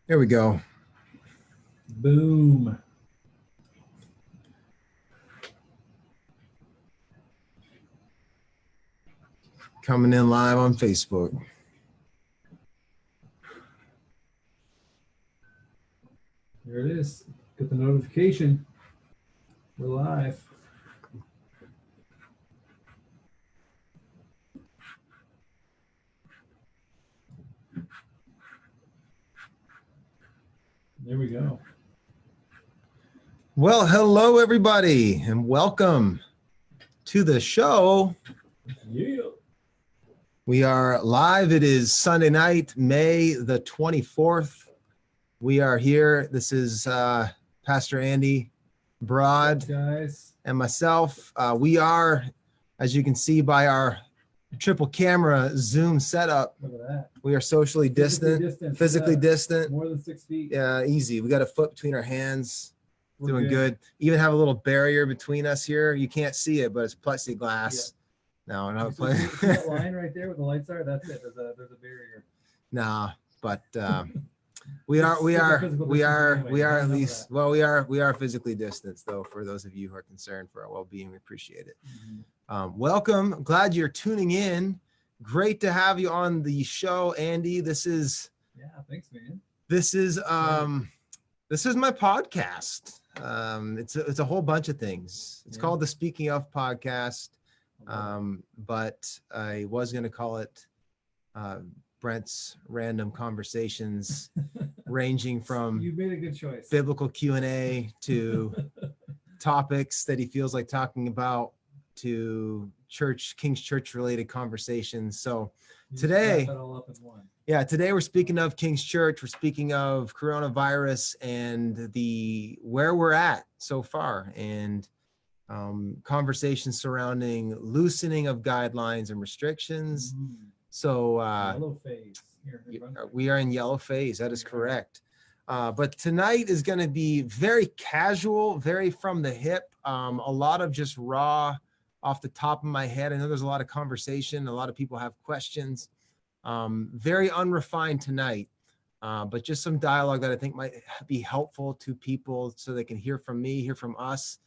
There we go. Boom. Coming in live on Facebook. There it is. Get the notification. We're live. There we go. Well, hello everybody, and welcome to the show. Yeah. We are live. It is Sunday night, May the 24th. We are here. This is Pastor Andy Broad Guys. and myself. We are, as you can see by our triple camera Zoom setup, Look at that. we are socially distant, physically distant. More than 6 feet. Yeah, easy. We got a foot between our hands. We're Doing good. Even have a little barrier between us here. You can't see it, but it's plexiglass. Yeah. No, not playing. See that line right there with the lights are? That's it. There's a barrier. Nah, but we are at least, well, we are physically distanced though. For those of you who are concerned for our well-being, we appreciate it. Welcome. I'm glad you're tuning in. Great to have you on the show, Andy. Yeah, thanks, man. This is my podcast. It's a whole bunch of things. It's called the Speaking Of podcast. But I was going to call it Brent's Random Conversations, ranging from You made a good choice. biblical Q&A to topics that he feels like talking about, to King's Church related conversations. So today, that all up in one. today we're speaking of King's Church. We're speaking of coronavirus and where we're at so far, and conversations surrounding loosening of guidelines and restrictions. So Yellow phase. we are in yellow phase. That is correct. But tonight is going to be very casual, very from the hip. A lot of just raw off the top of my head. I know there's a lot of conversation. A lot of people have questions. Very unrefined tonight, but just some dialogue that I think might be helpful to people so they can hear from me, hear from us,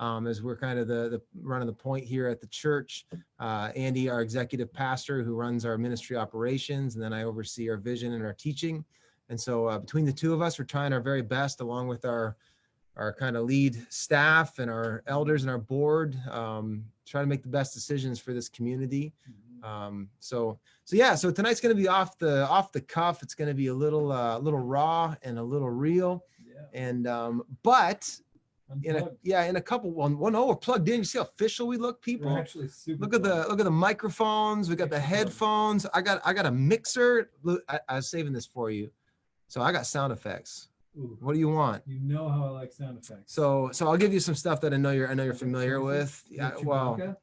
as we're kind of the running the point here at the church. Andy, our executive pastor, who runs our ministry operations, and then I oversee our vision and our teaching. And so between the two of us, we're trying our very best, along with our kind of lead staff and our elders and our board, try to make the best decisions for this community. So tonight's going to be off the cuff. It's going to be a little raw and a little real. And but in a couple, we're plugged in. You see how official we look, people. We're actually super look at the microphones. We got the headphones. I got a mixer. Look, I was saving this for you. So I got sound effects. Ooh. What do you want? You know how I like sound effects. So I'll give you some stuff that I know you're familiar with. Yeah, well.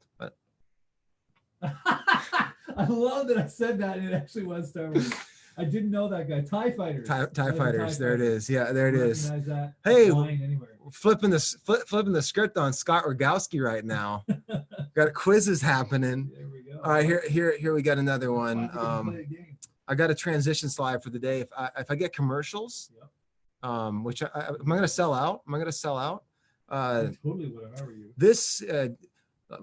I love that I said that, and it actually was Star Wars. I didn't know that guy. TIE Fighters. TIE Fighters. There it is. Yeah, there it is. That hey, flipping the script on Scott Rogowski right now. Got quizzes happening. There we go. All right, here we got another one. I got a transition slide for the day. If I get commercials, which am I going to sell out? I totally would. How are you? This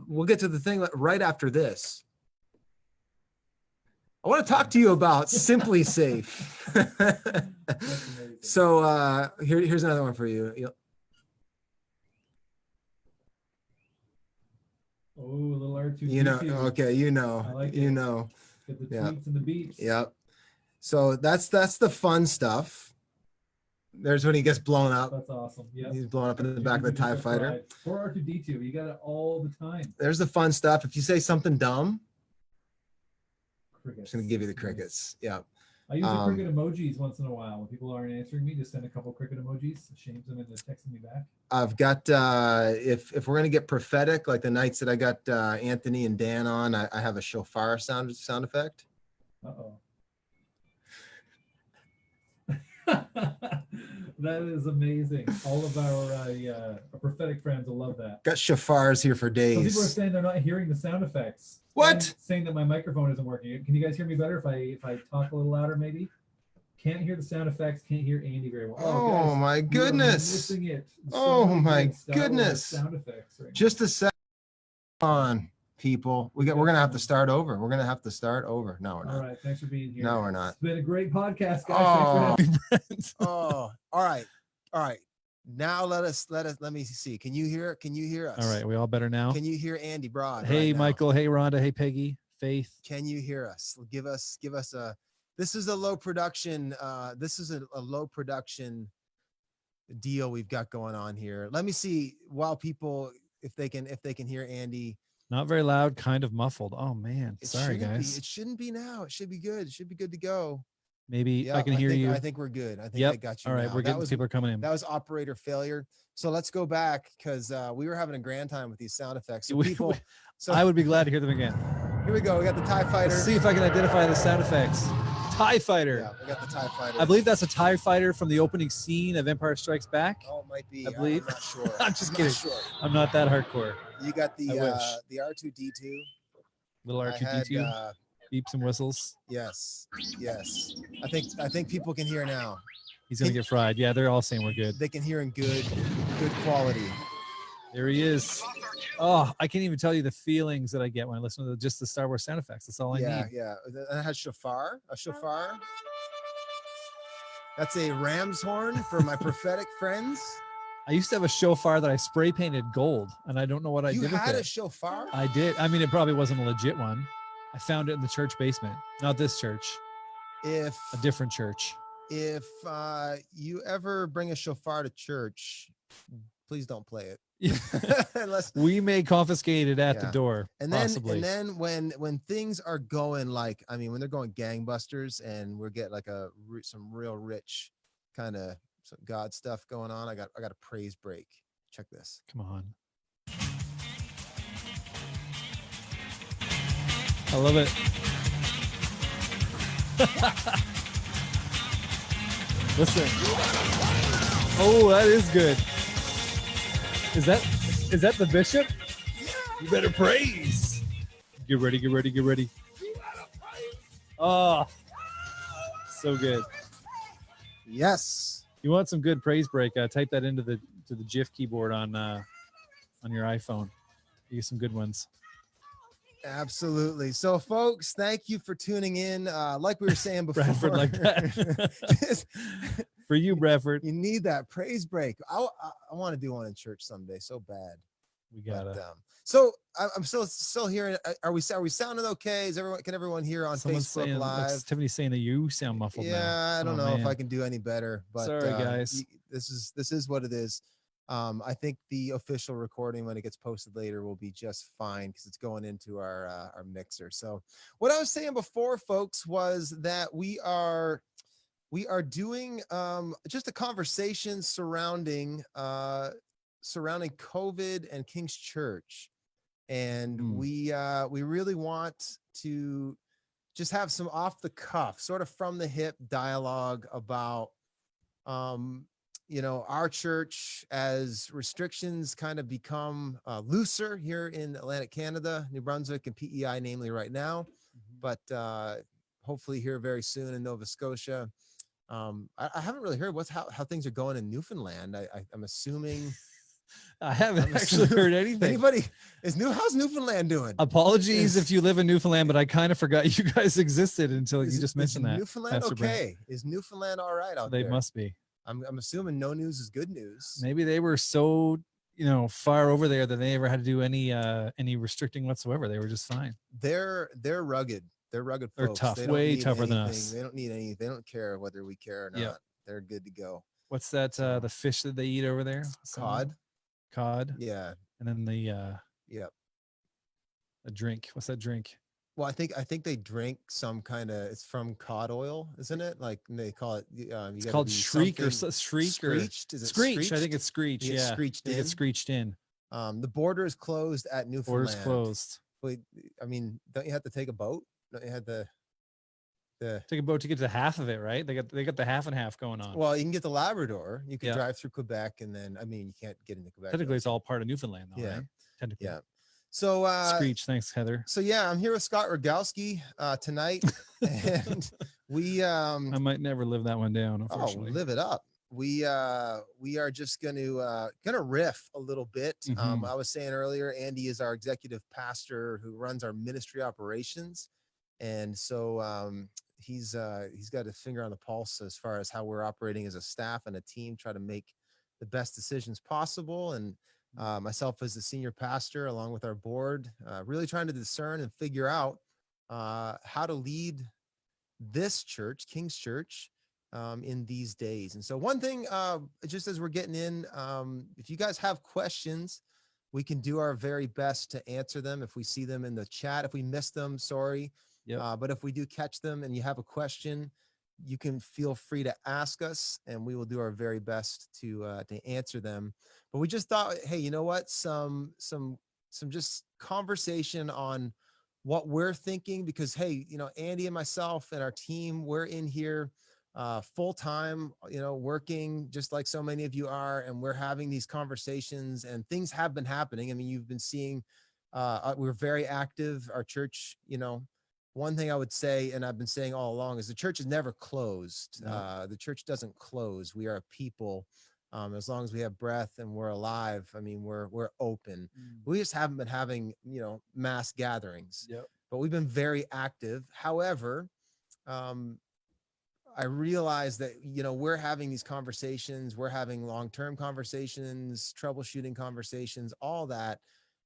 we'll get to the thing right after this. I want to talk to you about Simply Safe. So here's another one for you. Oh, a little R2. You know, okay, I like you it. know. Get the tweets and the beeps. Yep. So that's the fun stuff. There's when he gets blown up. That's awesome. Yeah. He's blown up in the back of the TIE Fighter. Or R2D2. You got it all the time. There's the fun stuff. If you say something dumb, crickets. I'm just gonna give you the crickets. Yeah. I use the cricket emojis once in a while. When people aren't answering me, just send a couple cricket emojis. It shames them into texting me back. I've got if we're gonna get prophetic, like the nights that I got Anthony and Dan on, I have a shofar sound effect. Uh-oh. That is amazing. All of our prophetic friends will love that. Got shofars here for days. Some people are saying they're not hearing the sound effects. What? Saying that my microphone isn't working. Can you guys hear me better if I talk a little louder, maybe? Can't hear the sound effects. Can't hear Andy very well. Oh, guys, my we are goodness. missing it. Oh, many my good Star Wars goodness. sound effects right Just now. a second on, people. We're gonna have to start over. We're gonna have to start over. No, we're not. All right. Thanks for being here. No, we're not. It's been a great podcast, guys. Oh. Thanks for having me. Oh, all right. Now let me see. Can you hear us? All right, we all better now. Can you hear Andy Broad? Hey, right now? Michael. Hey, Rhonda. Hey, Peggy. Faith. Can you hear us? Give us a, this is a low production, a low production deal we've got going on here. Let me see while people, if they can hear Andy. Not very loud, kind of muffled. Oh man, sorry guys. It shouldn't be now. It should be good. It should be good to go. Maybe I can hear you. I think we're good. I think I got you. All right, now. we're getting people are coming in. That was operator failure. So let's go back because we were having a grand time with these sound effects. So people, I would be glad to hear them again. Here we go. We got the TIE Fighter. Let's see if I can identify the sound effects. TIE Fighter. Yeah, we got the TIE Fighter. I believe that's a TIE Fighter from the opening scene of Empire Strikes Back. Oh, it might be. I believe. I'm not sure. I'm just kidding. Sure. I'm not that hardcore. You got the I R2D2. Little R2D2. Beeps and whistles. Yes. I think people can hear now. He's gonna get fried. Yeah, they're all saying we're good. They can hear in good quality. There he is. Oh, I can't even tell you the feelings that I get when I listen to just the Star Wars sound effects. That's all I need. Yeah. And it has shofar. A shofar. That's a ram's horn for my prophetic friends. I used to have a shofar that I spray painted gold, and I don't know what I did with it. You had a shofar? I did. I mean, it probably wasn't a legit one. I found it in the church basement. Not this church. A different church. If you ever bring a shofar to church, please don't play it. Unless we may confiscate it at the door. And then when things are going like, I mean, when they're going gangbusters and we're getting like some real rich kind of God stuff going on, I got a praise break. Check this. Come on. I love it. Listen. Oh, that is good. Is that the bishop? You better praise. Get ready. Oh, so good. Yes. You want some good praise break? Type that into the GIF keyboard on your iPhone. You get some good ones. Absolutely. So, folks, thank you for tuning in. Like we were saying before, Bradford like that. For you, Bradford. You need that praise break. I want to do one in church someday so bad. We gotta. So I'm still hearing. Are we sounding okay? Can everyone hear on Facebook Live? Tiffany's saying that you sound muffled. Yeah, I don't know if I can do any better. But sorry, guys. This is what it is. I think the official recording when it gets posted later will be just fine because it's going into our mixer. So what I was saying before, folks, was that we are doing just a conversation surrounding COVID and King's Church, and we really want to just have some off the cuff, sort of from the hip dialogue about our church as restrictions kind of become looser here in Atlantic Canada, New Brunswick, and PEI, namely right now, but hopefully here very soon in Nova Scotia. I haven't really heard how things are going in Newfoundland. I'm assuming. I haven't actually heard anything. How's Newfoundland doing? Apologies if you live in Newfoundland, but I kind of forgot you guys existed until you just mentioned that. Newfoundland Pastor okay? Brent. Is Newfoundland all right out there? They must be. I'm assuming no news is good news. Maybe they were so far over there that they never had to do any restricting whatsoever. They were just fine. They're rugged. They're rugged folks. They're tough, way tougher than us. They don't need anything. They don't care whether we care or not. Yep. They're good to go. What's that? The fish that they eat over there? Cod. Yeah. And then the a drink. What's that drink? Well, I think they drink some kind of. It's from cod oil, isn't it? Like they call it. It's called shriek or screeched. Is it screech? I think it's screech. Yeah, screeched in. It's screeched in. The border is closed at Newfoundland. Border's closed. Wait, I mean, don't you have to take a boat? Don't you have the take a boat to get to half of it, right? They got the half and half going on. Well, you can get the Labrador. You can drive through Quebec, and then you can't get into Quebec. Technically, it's all part of Newfoundland, though, right? Technically. Yeah. So screech. Thanks, Heather. So yeah, I'm here with Scott Rogalski tonight, and I might never live that one down, unfortunately. live it up. We are just gonna riff a little bit. Mhm. I was saying earlier, Andy is our executive pastor who runs our ministry operations, and so he's got a finger on the pulse as far as how we're operating as a staff and a team, try to make the best decisions possible. And myself as the senior pastor, along with our board, really trying to discern and figure out how to lead this church, King's Church, in these days. And so one thing, just as we're getting in, if you guys have questions, we can do our very best to answer them. If we see them in the chat, if we miss them, sorry. Yep. But if we do catch them and you have a question, you can feel free to ask us and we will do our very best to answer them. But we just thought, hey, you know what? Some just conversation on what we're thinking, because hey, you know, Andy and myself and our team, we're in here full time, you know, working just like so many of you are, and we're having these conversations and things have been happening. I mean, you've been seeing we're very active. Our church, you know, one thing I would say, and I've been saying all along, is the church is never closed. No. The church doesn't close. We are a people. As long as we have breath and we're alive, I mean, we're open. We just haven't been having, you know, mass gatherings. Yep. But we've been very active. However, I realize that, you know, we're having these conversations, we're having long-term conversations, troubleshooting conversations, all that.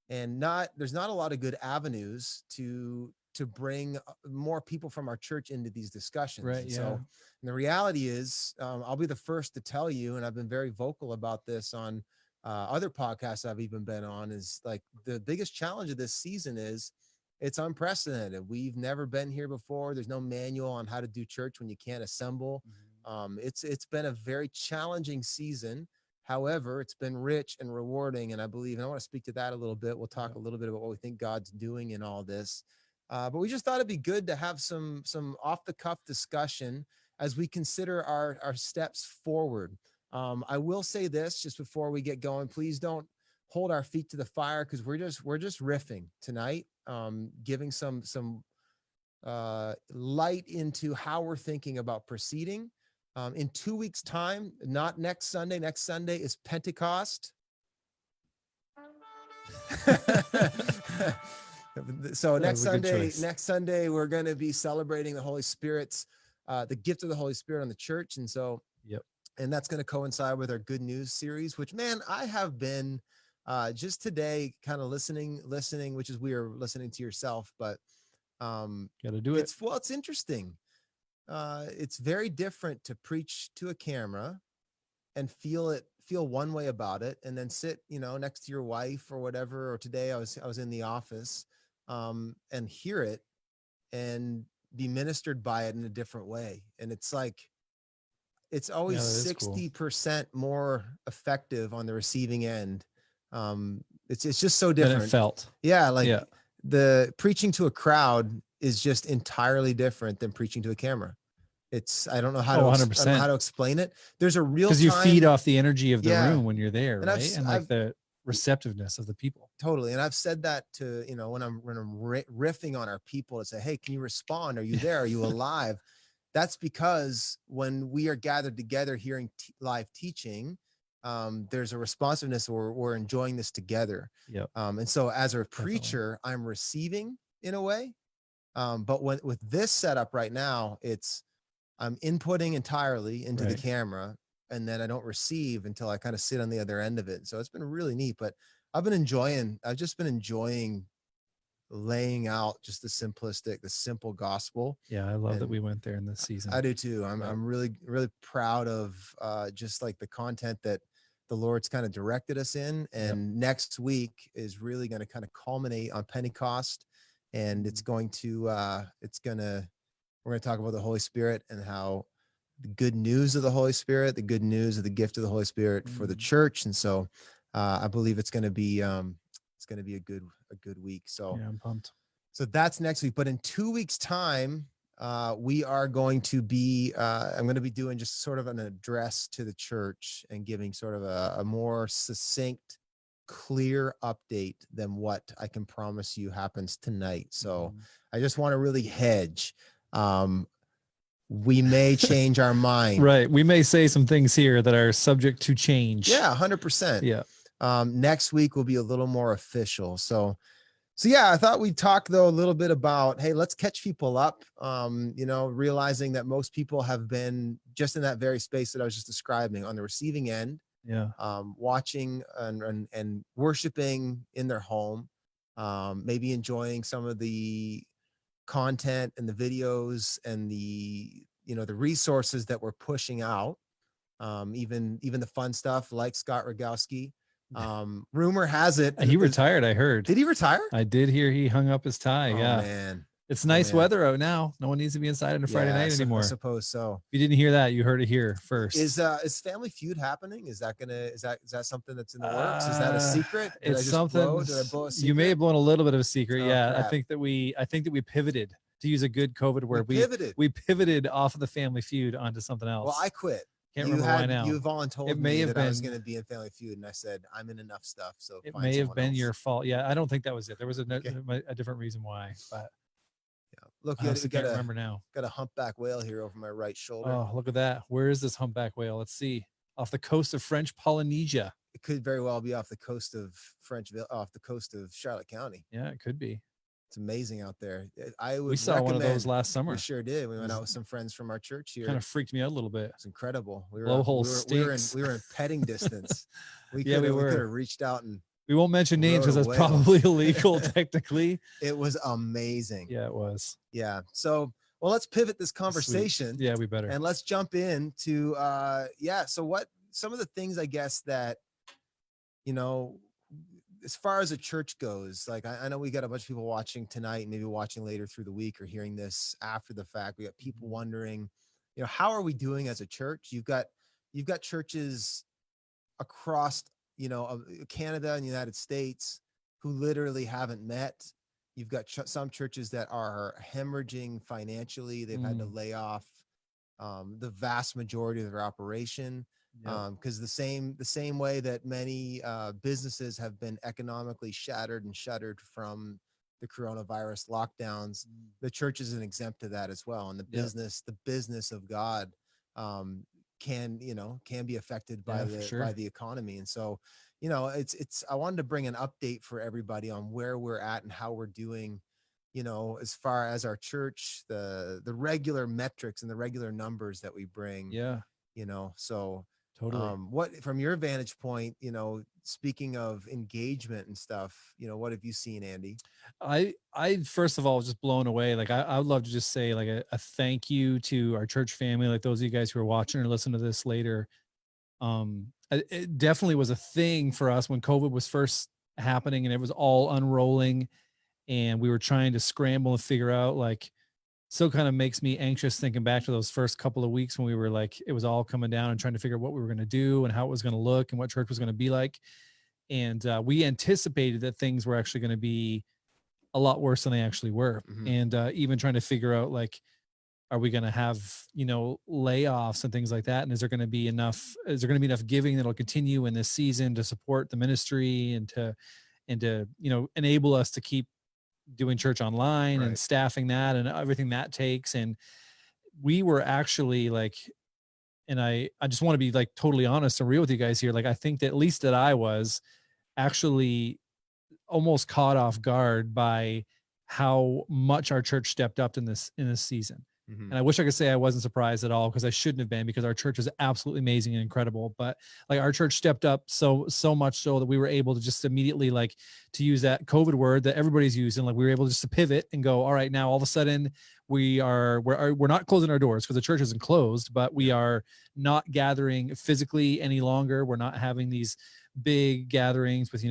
And there's not a lot of good avenues to bring more people from our church into these discussions. Right. And Yeah. so and the reality is, I'll be the first to tell you, and I've been very vocal about this on other podcasts I've even been on, is like the biggest challenge of this season is it's unprecedented. We've never been here before. There's no manual on how to do church when you can't assemble. It's been a very challenging season. However, it's been rich and rewarding, and I believe, and I want to speak to that a little bit. We'll talk a little bit about what we think God's doing in all this. But we just thought it'd be good to have some off the cuff discussion as we consider our steps forward. I will say this just before we get going: please don't hold our feet to the fire, because we're just riffing tonight, giving some light into how we're thinking about proceeding. In 2 weeks' time, not next Sunday. Next Sunday is Pentecost. So next Sunday, we're going to be celebrating the Holy Spirit's, the gift of the Holy Spirit on the church. And so, and that's going to coincide with our Good News series, which, man, I have been just today kind of listening, which is weird listening to yourself, but gotta do it. It's interesting. It's very different to preach to a camera and feel one way about it, and then sit, you know, next to your wife or whatever. Or today I was in the office, and hear it and be ministered by it in a different way. And it's like, it's always 60% more effective on the receiving end. It's just so different. Than it felt. Yeah. Like the preaching to a crowd is just entirely different than preaching to a camera. I don't know how to explain it. There's a real time, because you feed off the energy of the room when you're there, and right? And like the receptiveness of the people. Totally. And I've said that to, you know, when I'm riffing on our people to say, hey, can you respond? Are you there? Are you alive? That's because when we are gathered together hearing live teaching, there's a responsiveness, or we're enjoying this together. And so as a preacher, I'm receiving in a way. But with this setup right now, I'm inputting entirely into the camera, and then I don't receive until I kind of sit on the other end of it. So it's been really neat, but I've just been enjoying laying out just the simple gospel. Yeah. I love that we went there in this season. I do too. I'm really, really proud of just like the content that the Lord's kind of directed us in. And next week is really going to kind of culminate on Pentecost. And we're going to talk about the Holy Spirit and how the good news of the Holy Spirit, the good news of the gift of the Holy Spirit for the church. And so I believe it's going to be a good week. So yeah, I'm pumped. So that's next week. But in 2 weeks' time, we are going to be, I'm going to be doing just sort of an address to the church and giving sort of a more succinct, clear update than what I can promise you happens tonight. So I just want to really hedge. we may change our mind. Right. We may say some things here that are subject to change. Yeah, 100%. Yeah. Next week will be a little more official. So yeah, I thought we'd talk though a little bit about, hey, let's catch people up. Realizing that most people have been just in that very space that I was just describing, on the receiving end. Yeah. Watching and worshiping in their home, maybe enjoying some of the content and the videos and the resources that we're pushing out, even the fun stuff like Scott Rogowski. Rumor has it He retired, I heard. Did he retire? I did hear he hung up his tie. Oh, yeah, man. It's nice weather out now. No one needs to be inside on a Friday night anymore. I suppose so. If you didn't hear that, you heard it here first. Is Family Feud happening? Is that something that's in the works? Is that a secret? It's something. You may have blown a little bit of a secret. Yeah, crap. I think that we pivoted, to use a good COVID word. We pivoted off of the Family Feud onto something else. Well, I quit. Can't remember why now. You voluntold It may have been, I was going to be in Family Feud, and I said I'm in enough stuff. So it may have been your fault. Yeah, I don't think that was it. There was a different reason why. But yeah, look, I can't remember now. Got a humpback whale here over my right shoulder. Oh, look at that! Where is this humpback whale? Let's see. Off the coast of French Polynesia. It could very well be off the coast of Charlotte County. Yeah, it could be. It's amazing out there. We saw one of those last summer. We sure did. We went out with some friends from our church here. Kind of freaked me out a little bit. It's incredible. We were in petting distance. We could have reached out, and we won't mention names because that's probably illegal technically. It was amazing. Yeah, it was. Yeah. So, well, let's pivot this conversation. Sweet. Yeah, we better. And let's jump into so what some of the things, I guess, that as far as a church goes, like I know we got a bunch of people watching tonight, maybe watching later through the week or hearing this after the fact. We got people wondering, how are we doing as a church? You've got churches across, Canada and the United States who literally haven't met. You've got some churches that are hemorrhaging financially. They've had to lay off the vast majority of their operation. Because the same way that many businesses have been economically shattered and shuttered from the coronavirus lockdowns, the church isn't exempt to that as well. And the business of God can be affected by the economy. And so, I wanted to bring an update for everybody on where we're at and how we're doing, as far as our church, the regular metrics and the regular numbers that we bring. Yeah. So totally. What, from your vantage point, speaking of engagement and stuff, what have you seen, Andy? I first of all was just blown away. Like I would love to just say like a thank you to our church family, like those of you guys who are watching or listen to this later. It definitely was a thing for us when COVID was first happening and it was all unrolling and we were trying to scramble and figure out, like, so kind of makes me anxious thinking back to those first couple of weeks when we were like, it was all coming down and trying to figure out what we were going to do and how it was going to look and what church was going to be like. And we anticipated that things were actually going to be a lot worse than they actually were. Mm-hmm. And even trying to figure out, like, are we going to have, layoffs and things like that? And is there going to be enough giving that'll continue in this season to support the ministry and to enable us to keep doing church online and staffing that and everything that takes. And we were actually like, and I just want to be like totally honest and real with you guys here. Like, I think that at least that I was actually almost caught off guard by how much our church stepped up in this season. Mm-hmm. And I wish I could say I wasn't surprised at all, because I shouldn't have been, because our church is absolutely amazing and incredible. But like, our church stepped up so much so that we were able to just immediately, like, to use that COVID word that everybody's using, like, we were able just to pivot and go, all right, now all of a sudden we're not closing our doors because the church isn't closed, but we are not gathering physically any longer. We're not having these big gatherings with,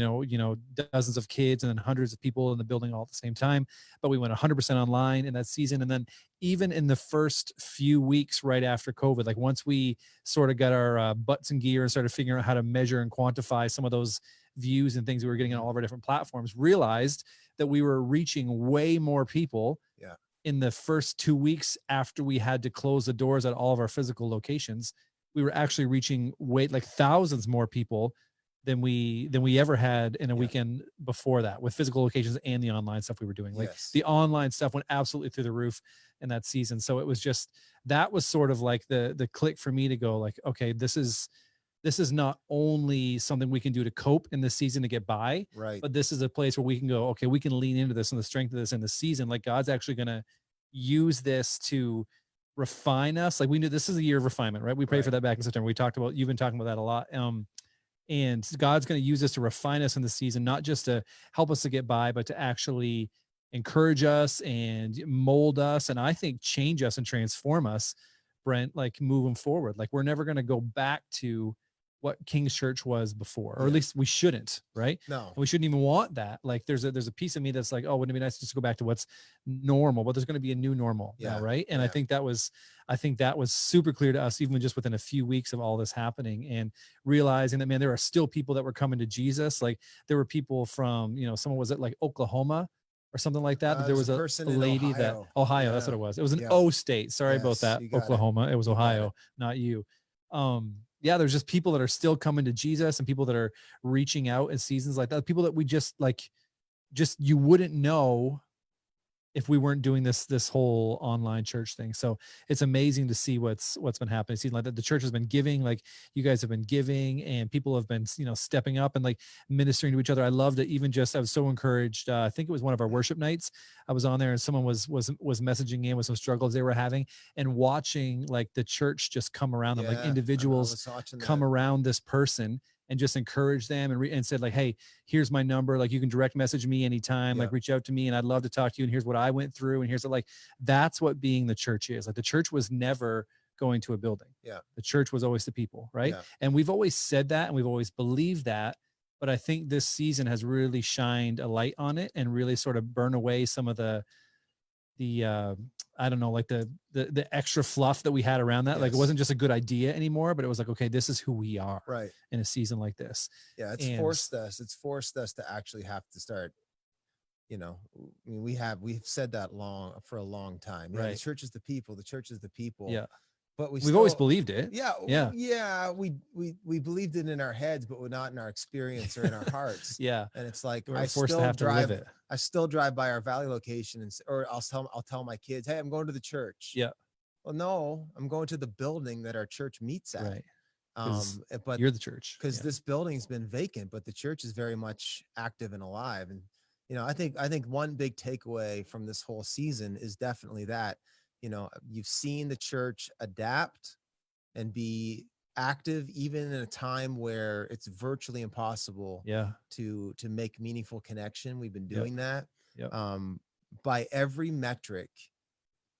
dozens of kids and then hundreds of people in the building all at the same time. But we went 100% online in that season. And then even in the first few weeks right after COVID, like, once we sort of got our butts in gear and started figuring out how to measure and quantify some of those views and things we were getting on all of our different platforms, realized that we were reaching way more people in the first 2 weeks after we had to close the doors at all of our physical locations. We were actually reaching thousands more people than we ever had in a weekend before that, with physical locations and the online stuff we were doing. Like, the online stuff went absolutely through the roof. in that season. So it was just, that was sort of like the click for me to go like, okay, this is not only something we can do to cope in this season to get by, Right. but this is a place where we can go, okay, we can lean into this and the strength of this in the season. Like God's actually going to use this to refine us. Like we knew this is a year of refinement, right? We prayed for that back in September. We talked about, you've been talking about that a lot. And God's going to use this to refine us in the season, not just to help us to get by, but to actually encourage us and mold us. And I think change us and transform us, Brent, like moving forward. Like we're never going to go back to what King's Church was before, or at least we shouldn't, right? No. And we shouldn't even want that. Like there's a piece of me that's like, oh, wouldn't it be nice just to go back to what's normal? But there's going to be a new normal now, right? And I think that was super clear to us, even just within a few weeks of all this happening, and realizing that, man, there are still people that were coming to Jesus. Like there were people from, someone was at like Oklahoma or something like that. There was a person lady in Ohio. Ohio, that's what it was. It was an O state. Sorry about that. Oklahoma. It was Ohio, not you. There's just people that are still coming to Jesus, and people that are reaching out in seasons like that. People that we just you wouldn't know if we weren't doing this whole online church thing. So it's amazing to see what's been happening. Seeing like that the church has been giving, like you guys have been giving, and people have been, stepping up and like ministering to each other. I loved it. Even just, I was so encouraged. I think it was one of our worship nights. I was on there and someone was messaging in with some struggles they were having, and watching like the church just come around them, like individuals come around this person and just encourage them and said like, hey, here's my number. Like you can direct message me anytime, like reach out to me and I'd love to talk to you. And here's what I went through. And here's like, that's what being the church is. Like the church was never going to a building. Yeah. The church was always the people. Right. Yeah. And we've always said that, and we've always believed that, but I think this season has really shined a light on it and really sort of burn away some of the I don't know, like the extra fluff that we had around that. Like it wasn't just a good idea anymore, but it was like, okay, this is who we are in a season like this. Yeah. It's forced us to actually have to start, I mean, we've said that for a long time. Yeah, right. The church is the people. The church is the people. Yeah. But we've always believed it. Yeah. Yeah. Yeah. We believed it in our heads, but not in our experience or in our hearts. Yeah. And it's like, I still drive by our Valley location or I'll tell my kids, hey, I'm going to the church. Yeah. Well, no, I'm going to the building that our church meets at. Right. But you're the church, because this building's been vacant, but the church is very much active and alive. And, I think one big takeaway from this whole season is definitely that, you've seen the church adapt and be active even in a time where it's virtually impossible to make meaningful connection. We've been doing that. Yep. By every metric,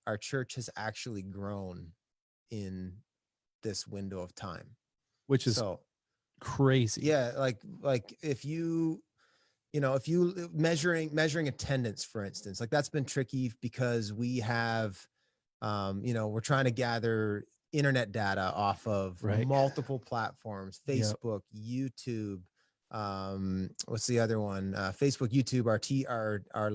our church has actually grown in this window of time, which is so crazy. Yeah. Like if you measuring attendance, for instance, like that's been tricky because we have, we're trying to gather internet data off of multiple platforms, Facebook, YouTube. What's the other one? Facebook, YouTube, our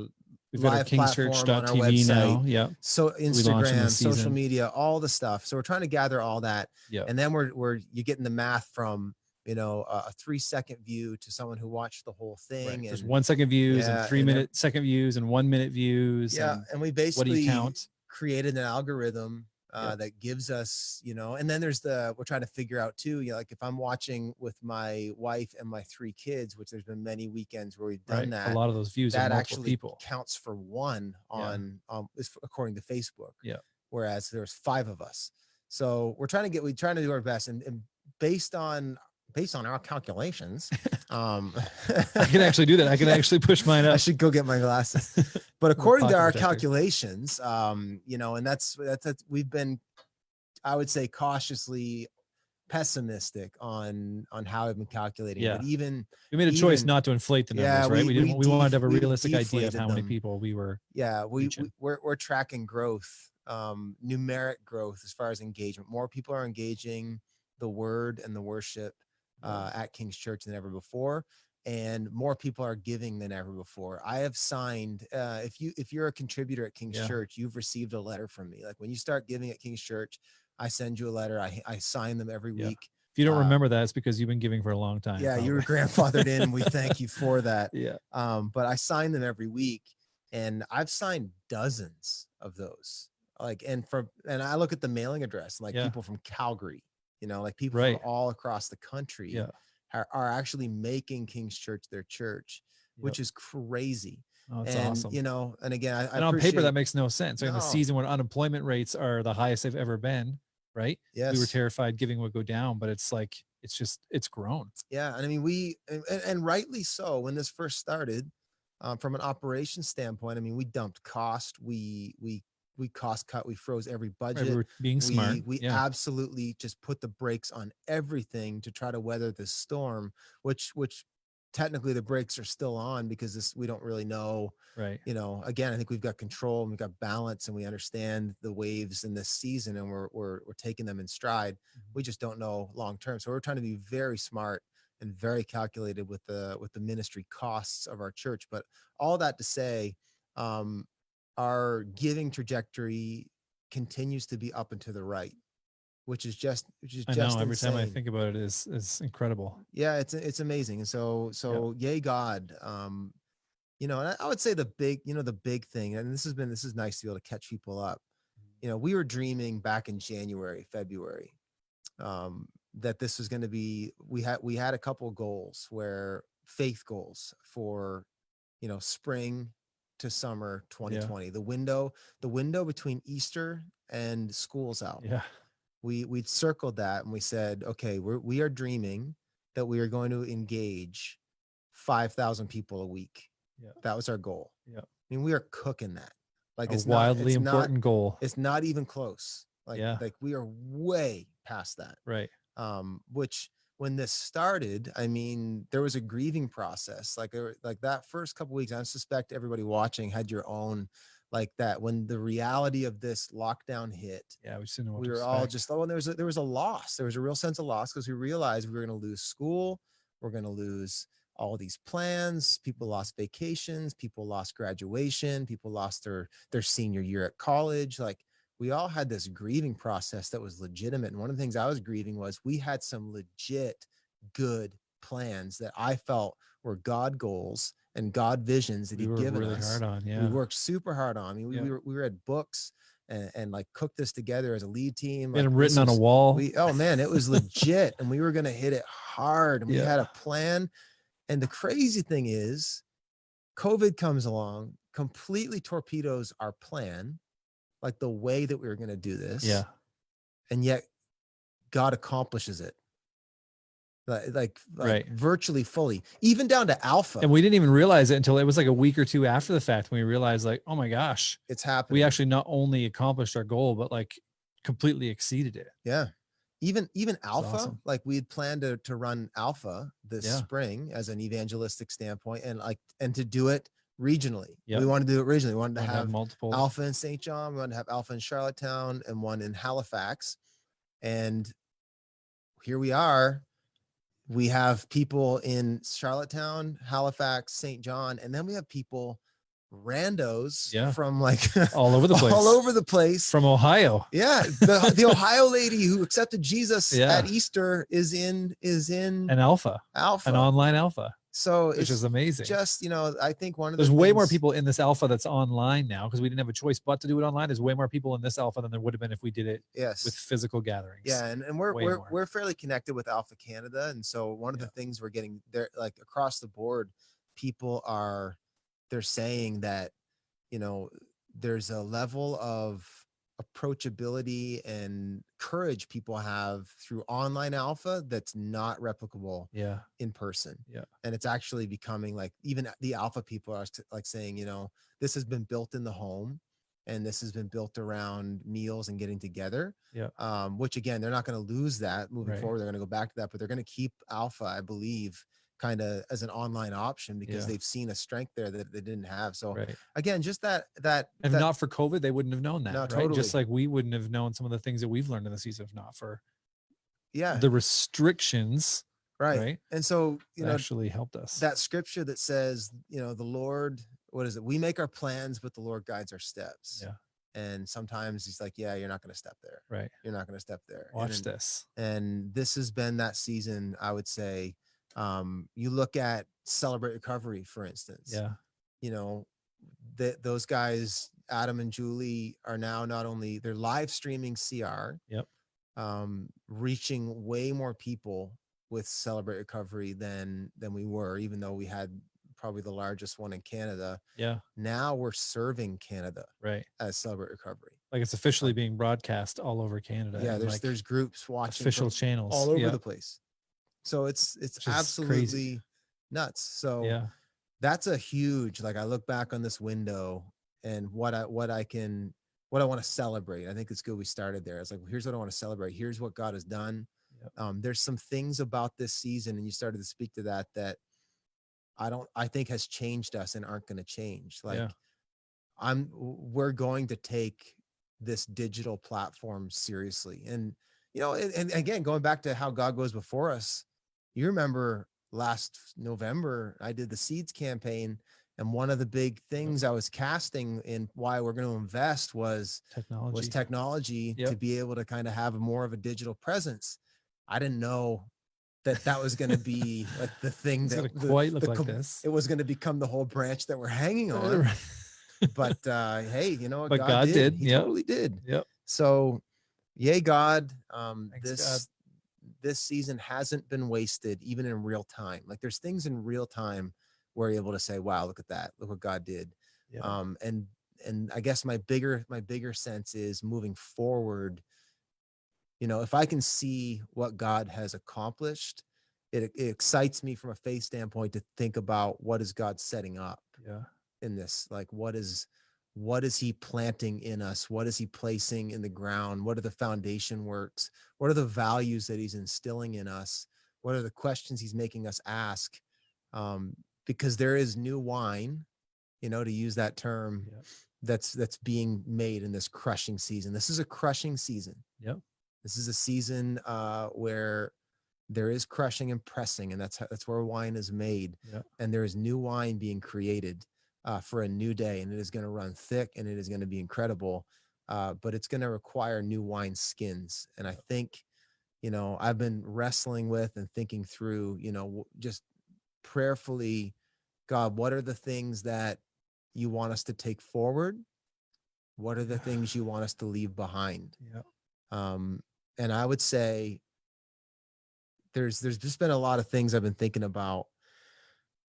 we've live platform on our website now. Yeah. So Instagram, social media, all the stuff. So we're trying to gather all that. Yeah. And then you're getting the math from, a 3-second view to someone who watched the whole thing. Right. And there's 1 second views and 3 second views and 1 minute views. Yeah. And we basically, what do you count? Created an algorithm that gives us, and then we're trying to figure out too, like if I'm watching with my wife and my 3 kids, which there's been many weekends where we've done that. A lot of those views that actually counts for 1 on according to Facebook. Yeah. Whereas there's 5 of us. So we're trying to do our best, and based on our calculations, I can actually do that. I can actually push mine up. I should go get my glasses. But according to our calculations, and that's we've been, I would say, cautiously pessimistic on how I've been calculating. Yeah. But we made a choice not to inflate the numbers, right? We wanted to have a realistic idea of how many people we were. Yeah, we're tracking growth, numeric growth as far as engagement. More people are engaging the word and the worship at King's Church than ever before, and more people are giving than ever before. I have signed, if you're a contributor at King's Church, you've received a letter from me. Like when you start giving at King's Church, I send you a letter. I sign them every week. If you don't remember that, it's because you've been giving for a long time. Yeah, you were grandfathered in, and we thank you for that. Yeah. But I sign them every week, and I've signed dozens of those like, and I look at the mailing address, like Yeah. people from Calgary, like people Right. from all across the country Yeah. are actually making King's Church their church, Yep. which is crazy. Oh, that's And, awesome. and again, I And on paper, that appreciate, makes no sense. Like in the no, season when unemployment rates are the highest they've ever been, right? We were yes. terrified giving would go down, but it's like, it's grown. Yeah. And I mean, and rightly so, when this first started, from an operations standpoint, I mean, we dumped cost, we cost cut, we froze every Right, budget. we were being smart. We Yeah. absolutely just put the brakes on everything to try to weather this storm, which technically the brakes are still on because we don't really know. Right. Again, I think we've got control and we've got balance and we understand the waves in this season and we're taking them in stride. We just don't know long term. So we're trying to be very smart and very calculated with the ministry costs of our church. But all that to say, our giving trajectory continues to be up and to the right, which is just I know every insane. time I think about it is incredible. Yeah, it's amazing. And so yay God. And I would say the big thing, and this is nice to be able to catch people up. We were dreaming back in January, February, that this was going to be, we had a couple goals, where faith goals for, spring to summer 2020, the window between Easter and school's out. Yeah. We'd circled that and we said, okay, we are dreaming that we are going to engage 5,000 people a week. Yeah. That was our goal. Yeah. I mean, we are cooking that. Like, A wildly important goal. It's not even close. Like we are way past that. Right. Which when this started, I mean, there was a grieving process. Like that first couple of weeks, I suspect everybody watching had your own, like that. When the reality of this lockdown hit, yeah, we just didn't know what we to were all expect. just, oh, and there was a loss. There was a real sense of loss because we realized we were going to lose school. We're going to lose all these plans. People lost vacations. People lost graduation. People lost their senior year at college. Like, we all had this grieving process that was legitimate. And one of the things I was grieving was we had some legit good plans that I felt were God goals and God visions that he'd given really us. hard on. Yeah. We worked super hard on. I mean, Yeah. we read books and like cooked this together as a lead team. We had Like, them written on a wall. Oh man, it was legit. And we were going to hit it hard. And we had a plan. And the crazy thing is, COVID comes along, completely torpedoes our plan, like the way that we were going to do this. Yeah. And yet God accomplishes it. Like right. Virtually fully, even down to alpha. And we didn't even realize it until it was like a week or two after the fact when we realized, like, oh my gosh, it's happening. We actually not only accomplished our goal, but like completely exceeded it. Yeah. Even alpha, awesome. like we had planned to run alpha this spring as an evangelistic standpoint, and to do it regionally. Yep. We wanted to do it regionally. We wanted to have multiple alpha in St. John. We wanted to have alpha in Charlottetown and one in Halifax. And here we are. We have people in Charlottetown, Halifax, St. John, and then we have people, randos from like all over the place, from Ohio. Yeah. The Ohio lady who accepted Jesus at Easter is in an alpha, an online alpha. So which is amazing. Just, I think there's way more people in this alpha that's online now because we didn't have a choice but to do it online. There's way more people in this alpha than there would have been if we did it with physical gatherings. Yeah. And we're fairly connected with Alpha Canada. And so one of the things we're getting there, like across the board, people they're saying that, there's a level of approachability and courage people have through online alpha that's not replicable in person. Yeah. And it's actually becoming like, even the alpha people are like saying, this has been built in the home and this has been built around meals and getting together. Yeah. Which again, they're not going to lose that moving forward. They're going to go back to that, but they're going to keep alpha, I believe, kind of as an online option because they've seen a strength there that they didn't have. So again, just that if not for COVID, they wouldn't have known that. No, right? Totally. Just like we wouldn't have known some of the things that we've learned in the season if not for the restrictions. Right. And so, actually helped us. That scripture that says, the Lord, what is it? We make our plans, but the Lord guides our steps. Yeah. And sometimes he's like, yeah, you're not going to step there. Right. You're not going to step there. Watch this. And this has been that season, I would say. You look at Celebrate Recovery, for instance. Yeah. Those guys Adam and Julie are now not only they're live streaming CR, Yep. Reaching way more people with Celebrate Recovery than we were, even though we had probably the largest one in Canada. Yeah. Now we're serving Canada Right. as Celebrate Recovery. Like it's officially being broadcast all over Canada. Yeah, and, like, there's groups watching official from channels all over yeah. the place. So it's Which is absolutely crazy. nuts. So Yeah. that's a huge, like, I look back on this window and what I want to celebrate. I think it's good we started there. It's like, well, here's what I want to celebrate. Here's what God has done. Yep. There's some things about this season, and you started to speak to that I think has changed us and aren't going to change. Like, Yeah. we're going to take this digital platform seriously. And, and again, going back to how God goes before us, you remember last November, I did the Seeds campaign. And one of the big things I was casting in why we're going to invest was technology Yep. to be able to kind of have more of a digital presence. I didn't know that was going to be like the thing It's that gonna quite look like this. It was going to become the whole branch that we're hanging on. But hey, you know what? But God did. He Yep. totally did. Yep. So yay, God. Thanks, This season hasn't been wasted, even in real time. Like, there's things in real time where you're able to say, wow, look at that. Look what God did. Yeah. And I guess my bigger sense is moving forward. If I can see what God has accomplished, it excites me from a faith standpoint to think about what is God setting up in this. Like, what is he planting in us? What is he placing in the ground? What are the foundation works? What are the values that he's instilling in us? What are the questions he's making us ask? Because there is new wine, to use that term, that's being made in this crushing season. This is a crushing season. Yep. This is a season where there is crushing and pressing, and that's where wine is made. Yep. And there is new wine being created for a new day, and it is going to run thick, and it is going to be incredible. But it's going to require new wine skins. And I think, I've been wrestling with and thinking through, just prayerfully, God, what are the things that you want us to take forward? What are the things you want us to leave behind? Yeah. And I would say there's just been a lot of things I've been thinking about,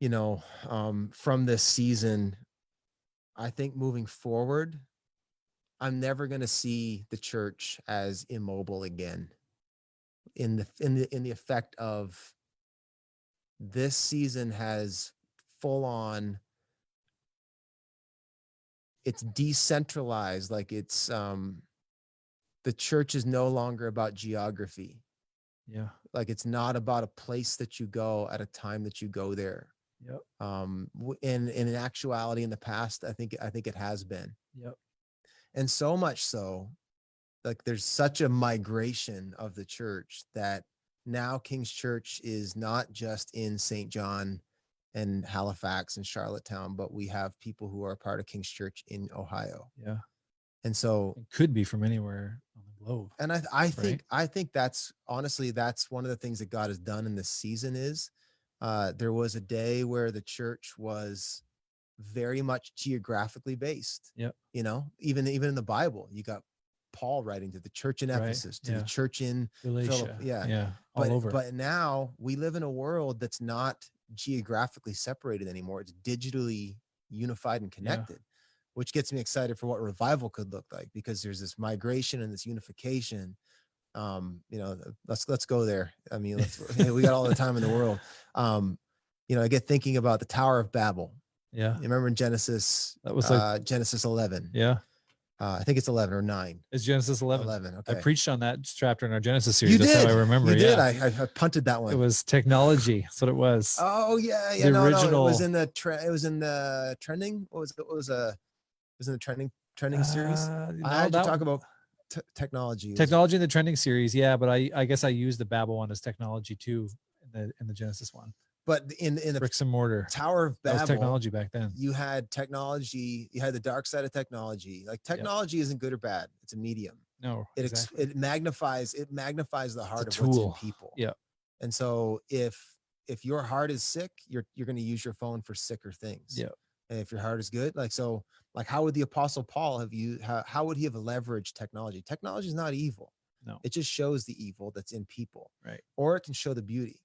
from this season. I think moving forward, I'm never going to see the church as immobile again in the effect of this season has full on, it's decentralized. Like, it's, the church is no longer about geography. Yeah. Like, it's not about a place that you go at a time that you go there. Yep. In actuality, in the past, I think it has been. Yep. And so much so, like, there's such a migration of the church that now King's Church is not just in St. John and Halifax and Charlottetown, but we have people who are a part of King's Church in Ohio. Yeah. And so it could be from anywhere on the globe. And I think that's honestly, that's one of the things that God has done in this season is there was a day where the church was very much geographically based. Yep. Even in the Bible, you got Paul writing to the church in Ephesus, to the church in Galatia. Yeah. All over. But now we live in a world that's not geographically separated anymore. It's digitally unified and connected, which gets me excited for what revival could look like, because there's this migration and this unification. Let's go there. I mean, we got all the time in the world. I get thinking about the Tower of Babel. Yeah. You remember in Genesis, that was like Genesis 11. Yeah. I think it's 11 or 9. It's Genesis 11. 11. Okay. I preached on that chapter in our Genesis series. You That's did. how I remember. You did. I punted that one. It was technology. That's what it was. Oh yeah. The original. It was in the trending. What was it? It was in the trending series. I had to talk about technology. Technology in the trending series. Yeah. But I guess I used the Babel one as technology too in the Genesis one. But in the bricks and mortar Tower of Babel, that was technology back then. You had technology. You had the dark side of technology. Like, technology isn't good or bad. It's a medium. No, it magnifies the heart of tool. what's in people. Yeah. And so if your heart is sick, you're going to use your phone for sicker things. Yeah. And if your heart is good, like, so, like, how would the apostle Paul have you, how would he have leveraged technology? Technology is not evil. No. It just shows the evil that's in people, Right. or it can show the beauty.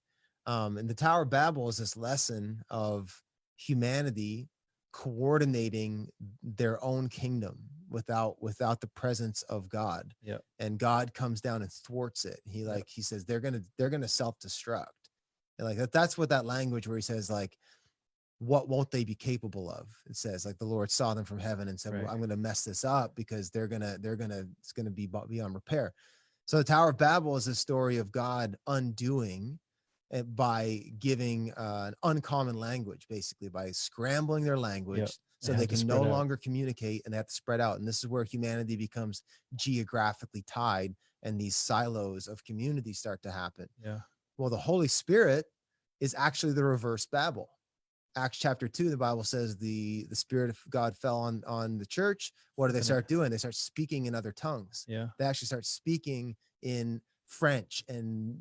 And the Tower of Babel is this lesson of humanity coordinating their own kingdom without the presence of God. Yep. And God comes down and thwarts it. He says they're gonna self-destruct. And like that's what that language where he says, like, what won't they be capable of? It says, like, the Lord saw them from heaven and said, Right. well, I'm gonna mess this up because it's gonna be beyond repair. So the Tower of Babel is a story of God undoing it by giving an uncommon language, basically by scrambling their language. Yep. So They they have to can no spread out. longer communicate and they have to spread out. And this is where humanity becomes geographically tied and these silos of community start to happen. Yeah. Well, the Holy Spirit is actually the reverse Babel. Acts chapter 2, the Bible says the Spirit of God fell on the church. What do they start doing? They start speaking in other tongues. Yeah. They actually start speaking in French and,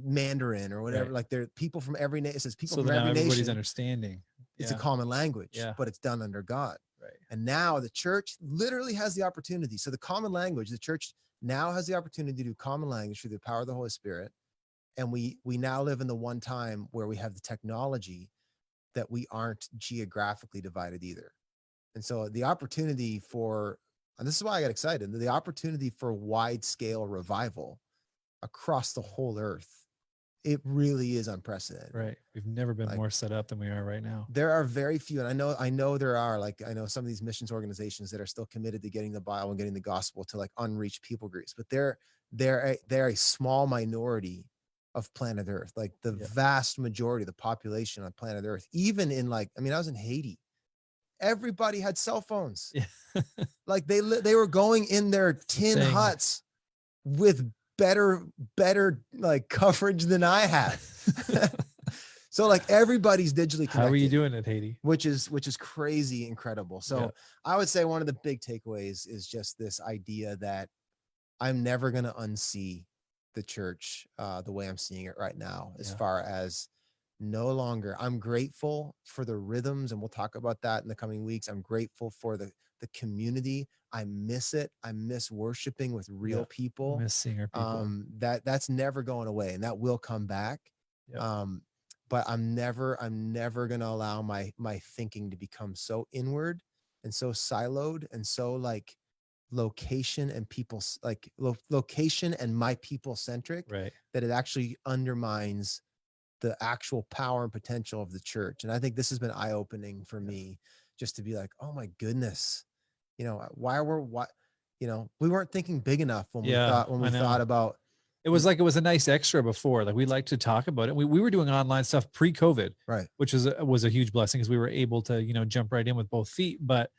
Mandarin or whatever. Right. Like, there are people from every nation. It says people So from that now every everybody's nation. understanding. It's Yeah. a common language, Yeah. but it's done under God. Right. And now the church literally has the opportunity. So the common language, the church now has the opportunity to do common language through the power of the Holy Spirit. And we now live in the one time where we have the technology that we aren't geographically divided either. And so the opportunity for, and this is why I got excited, the opportunity for wide scale revival across the whole earth, it really is unprecedented. Right. We've never been Like, more set up than we are right now. There are very few, and I know there are, like, I know some of these missions organizations that are still committed to getting the Bible and getting the gospel to, like, unreached people groups, but they're a small minority of planet Earth. Like, the Yeah. vast majority of the population on planet Earth, even in, like, I was in Haiti, everybody had cell phones. Yeah. Like, they were going in their tin Thing. huts with better like coverage than I had. So, like, everybody's digitally connected. How are you doing it, Haiti? Which is crazy incredible. So Yeah. I would say one of the big takeaways is just this idea that I'm never going to unsee the church the way I'm seeing it right now, as Yeah. far as no longer, I'm grateful for the rhythms, and we'll talk about that in the coming weeks. I'm grateful for the community. I miss it. I miss worshiping with real Yeah. people. Miss seeing our people. That's never going away, and that will come back. Yep. But I'm never going to allow my thinking to become so inward and so siloed and so, like, location and people, like, location and my people centric, Right. that it actually undermines the actual power and potential of the church. And I think this has been eye-opening for me, just to be like, oh my goodness, we weren't thinking big enough when we Yeah, thought about. It was like, it was a nice extra before. Like, we like to talk about it. We were doing online stuff pre-COVID, Right. which was a huge blessing because we were able to, jump right in with both feet. But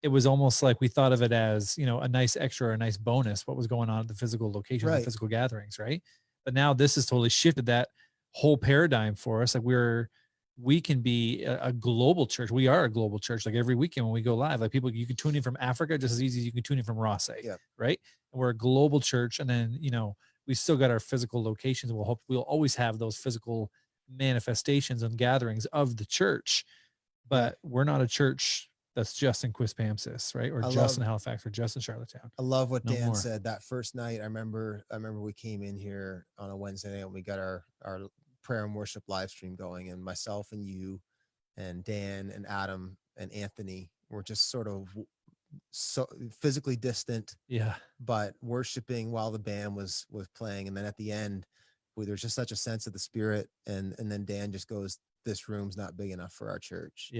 it was almost like we thought of it as, a nice extra, or a nice bonus, what was going on at the physical locations, Right. the physical gatherings. Right. But now this has totally shifted that whole paradigm for us. Like, we can be a global church. We are a global church. Like, every weekend when we go live, like, people, you can tune in from Africa just as easy as you can tune in from Rossay. Yep. Right. And we're a global church. And then, we still got our physical locations. We'll always have those physical manifestations and gatherings of the church, but we're not a church that's just in Quispamsis, right? Or just in Halifax, or just in Charlottetown. I love what Dan more. said that first night. I remember we came in here on a Wednesday night and we got our prayer and worship live stream going, and myself and you and Dan and Adam and Anthony were just sort of so physically distant, but worshiping while the band was playing. And then at the end, there's just such a sense of the Spirit, and then Dan just goes, this room's not big enough for our church.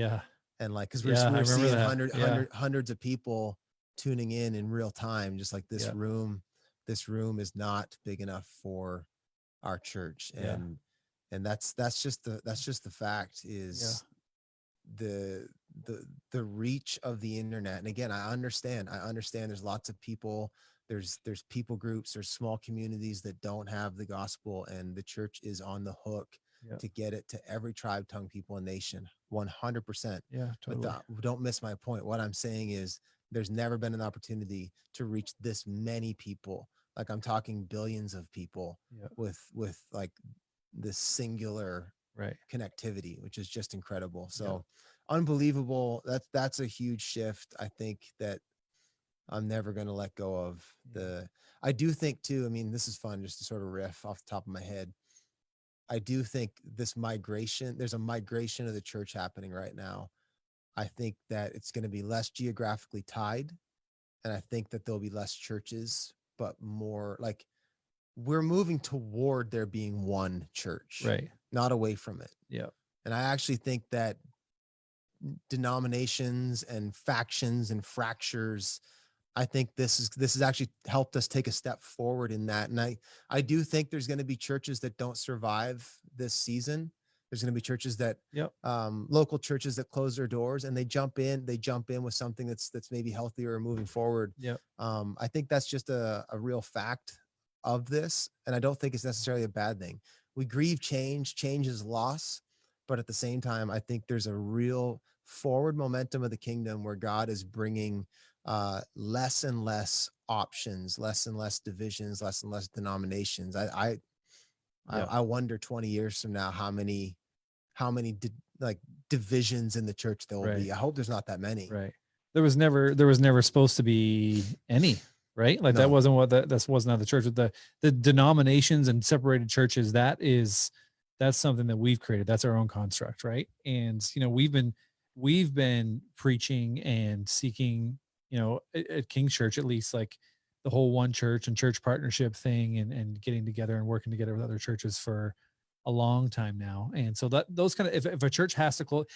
And, like, because we're seeing hundreds of people tuning in real time, just like, this room is not big enough for our church. And that's just the fact is the reach of the internet. And again, I understand there's lots of people, there's people groups, there's small communities that don't have the gospel, and the church is on the hook to get it to every tribe, tongue, people, and nation, 100%. Totally. But don't miss my point. What I'm saying is, there's never been an opportunity to reach this many people. Like, I'm talking billions of people with like this singular connectivity, which is just incredible. So unbelievable. That's a huge shift. I think that I'm never going to let go of I do think too, I mean, this is fun just to sort of riff off the top of my head. I do think there's a migration of the church happening right now. I think that it's going to be less geographically tied. And I think that there'll be less churches, but more like we're moving toward there being one church, Right. not away from it. Yeah. And I actually think that denominations and factions and fractures, I think this has actually helped us take a step forward in that. And I do think there's going to be churches that don't survive this season. There's going to be churches that, local churches that close their doors and they jump in with something that's maybe healthier or moving forward. Yeah. I think that's just a real fact of this. And I don't think it's necessarily a bad thing. We grieve change is loss. But at the same time, I think there's a real forward momentum of the kingdom where God is bringing less and less options, less and less divisions, less and less denominations. I wonder 20 years from now how many divisions in the church there will be. I hope there's not that many. Right. There was never supposed to be any, right? Like that wasn't that wasn't how the church with the denominations and separated churches. That's something that we've created. That's our own construct, right? And we've been preaching and seeking, at King's Church, at least, like the whole one church and church partnership thing and getting together and working together with other churches for a long time now. And so those kind of, if a church has to close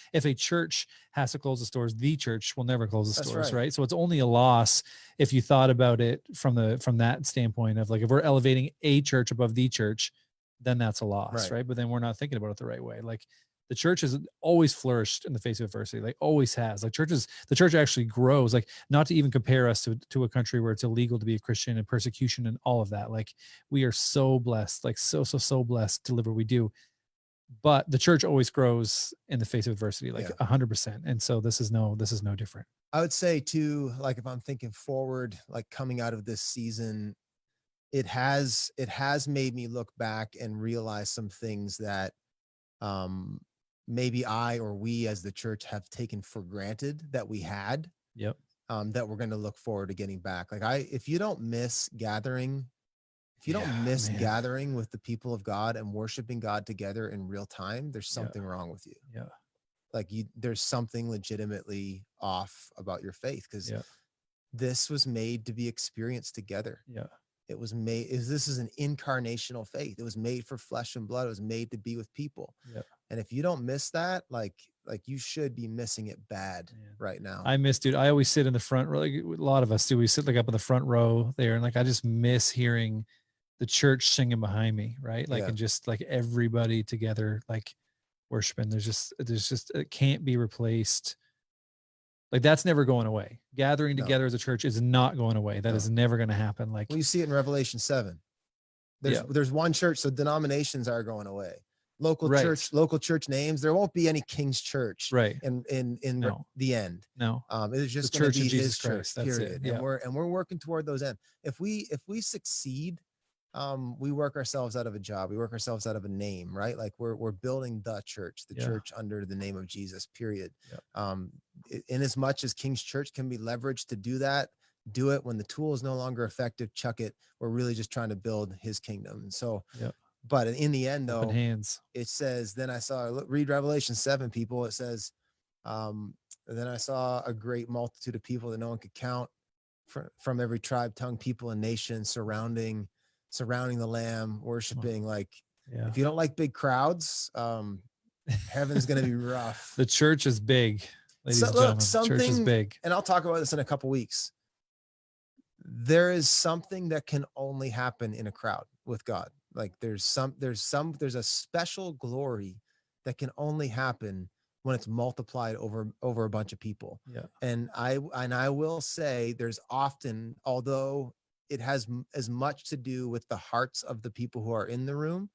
the stores, the church will never close the stores, right? So it's only a loss if you thought about it from that standpoint of like, if we're elevating a church above the church, then that's a loss, right? But then we're not thinking about it the right way. Like the church has always flourished in the face of adversity, like always has. Like the church actually grows, like not to even compare us to a country where it's illegal to be a Christian and persecution and all of that. Like we are so blessed, like so blessed to live where we do. But the church always grows in the face of adversity, like 100%. And so this is no different. I would say too, like if I'm thinking forward, like coming out of this season, it has made me look back and realize some things that maybe I or we as the church have taken for granted that we had. Yep. That we're going to look forward to getting back. Like if you don't miss gathering gathering with the people of God and worshiping God together in real time, there's something wrong with you. Yeah. Like there's something legitimately off about your faith because this was made to be experienced together. Yeah. It was made, this is an incarnational faith. It was made for flesh and blood. It was made to be with people. Yep. And if you don't miss that, like you should be missing it bad right now. I miss, dude. I always sit in the front row. Like a lot of us do. We sit like up in the front row there. And like, I just miss hearing the church singing behind me. Right. Like, and just like everybody together, like worshiping. There's just, it can't be replaced. Like that's never going away. Gathering together as a church is not going away. That is never going to happen. Like well, you see it in Revelation 7. There's one church, so denominations are going away. Local church names. There won't be any King's Church, right? In the end, no. It's just the going church to be of Jesus His church. Christ. That's period. It. Yeah. And we're working toward those ends. If we succeed, we work ourselves out of a job. We work ourselves out of a name, right? Like we're building the church under the name of Jesus, period. In as much as King's Church can be leveraged to do that, do it. When the tool is no longer effective, chuck it. We're really just trying to build His kingdom. And so, but in the end though, it says, then I saw, read Revelation 7, people. It says, then I saw a great multitude of people that no one could count from every tribe, tongue, people, and nation surrounding the Lamb, worshiping. Like, if you don't like big crowds, heaven's going to be rough. The church is big. Ladies and gentlemen, the church is big. And I'll talk about this in a couple weeks. There is something that can only happen in a crowd with God. Like there's a special glory that can only happen when it's multiplied over a bunch of people. Yeah. And I will say there's often, although it has as much to do with the hearts of the people who are in the room.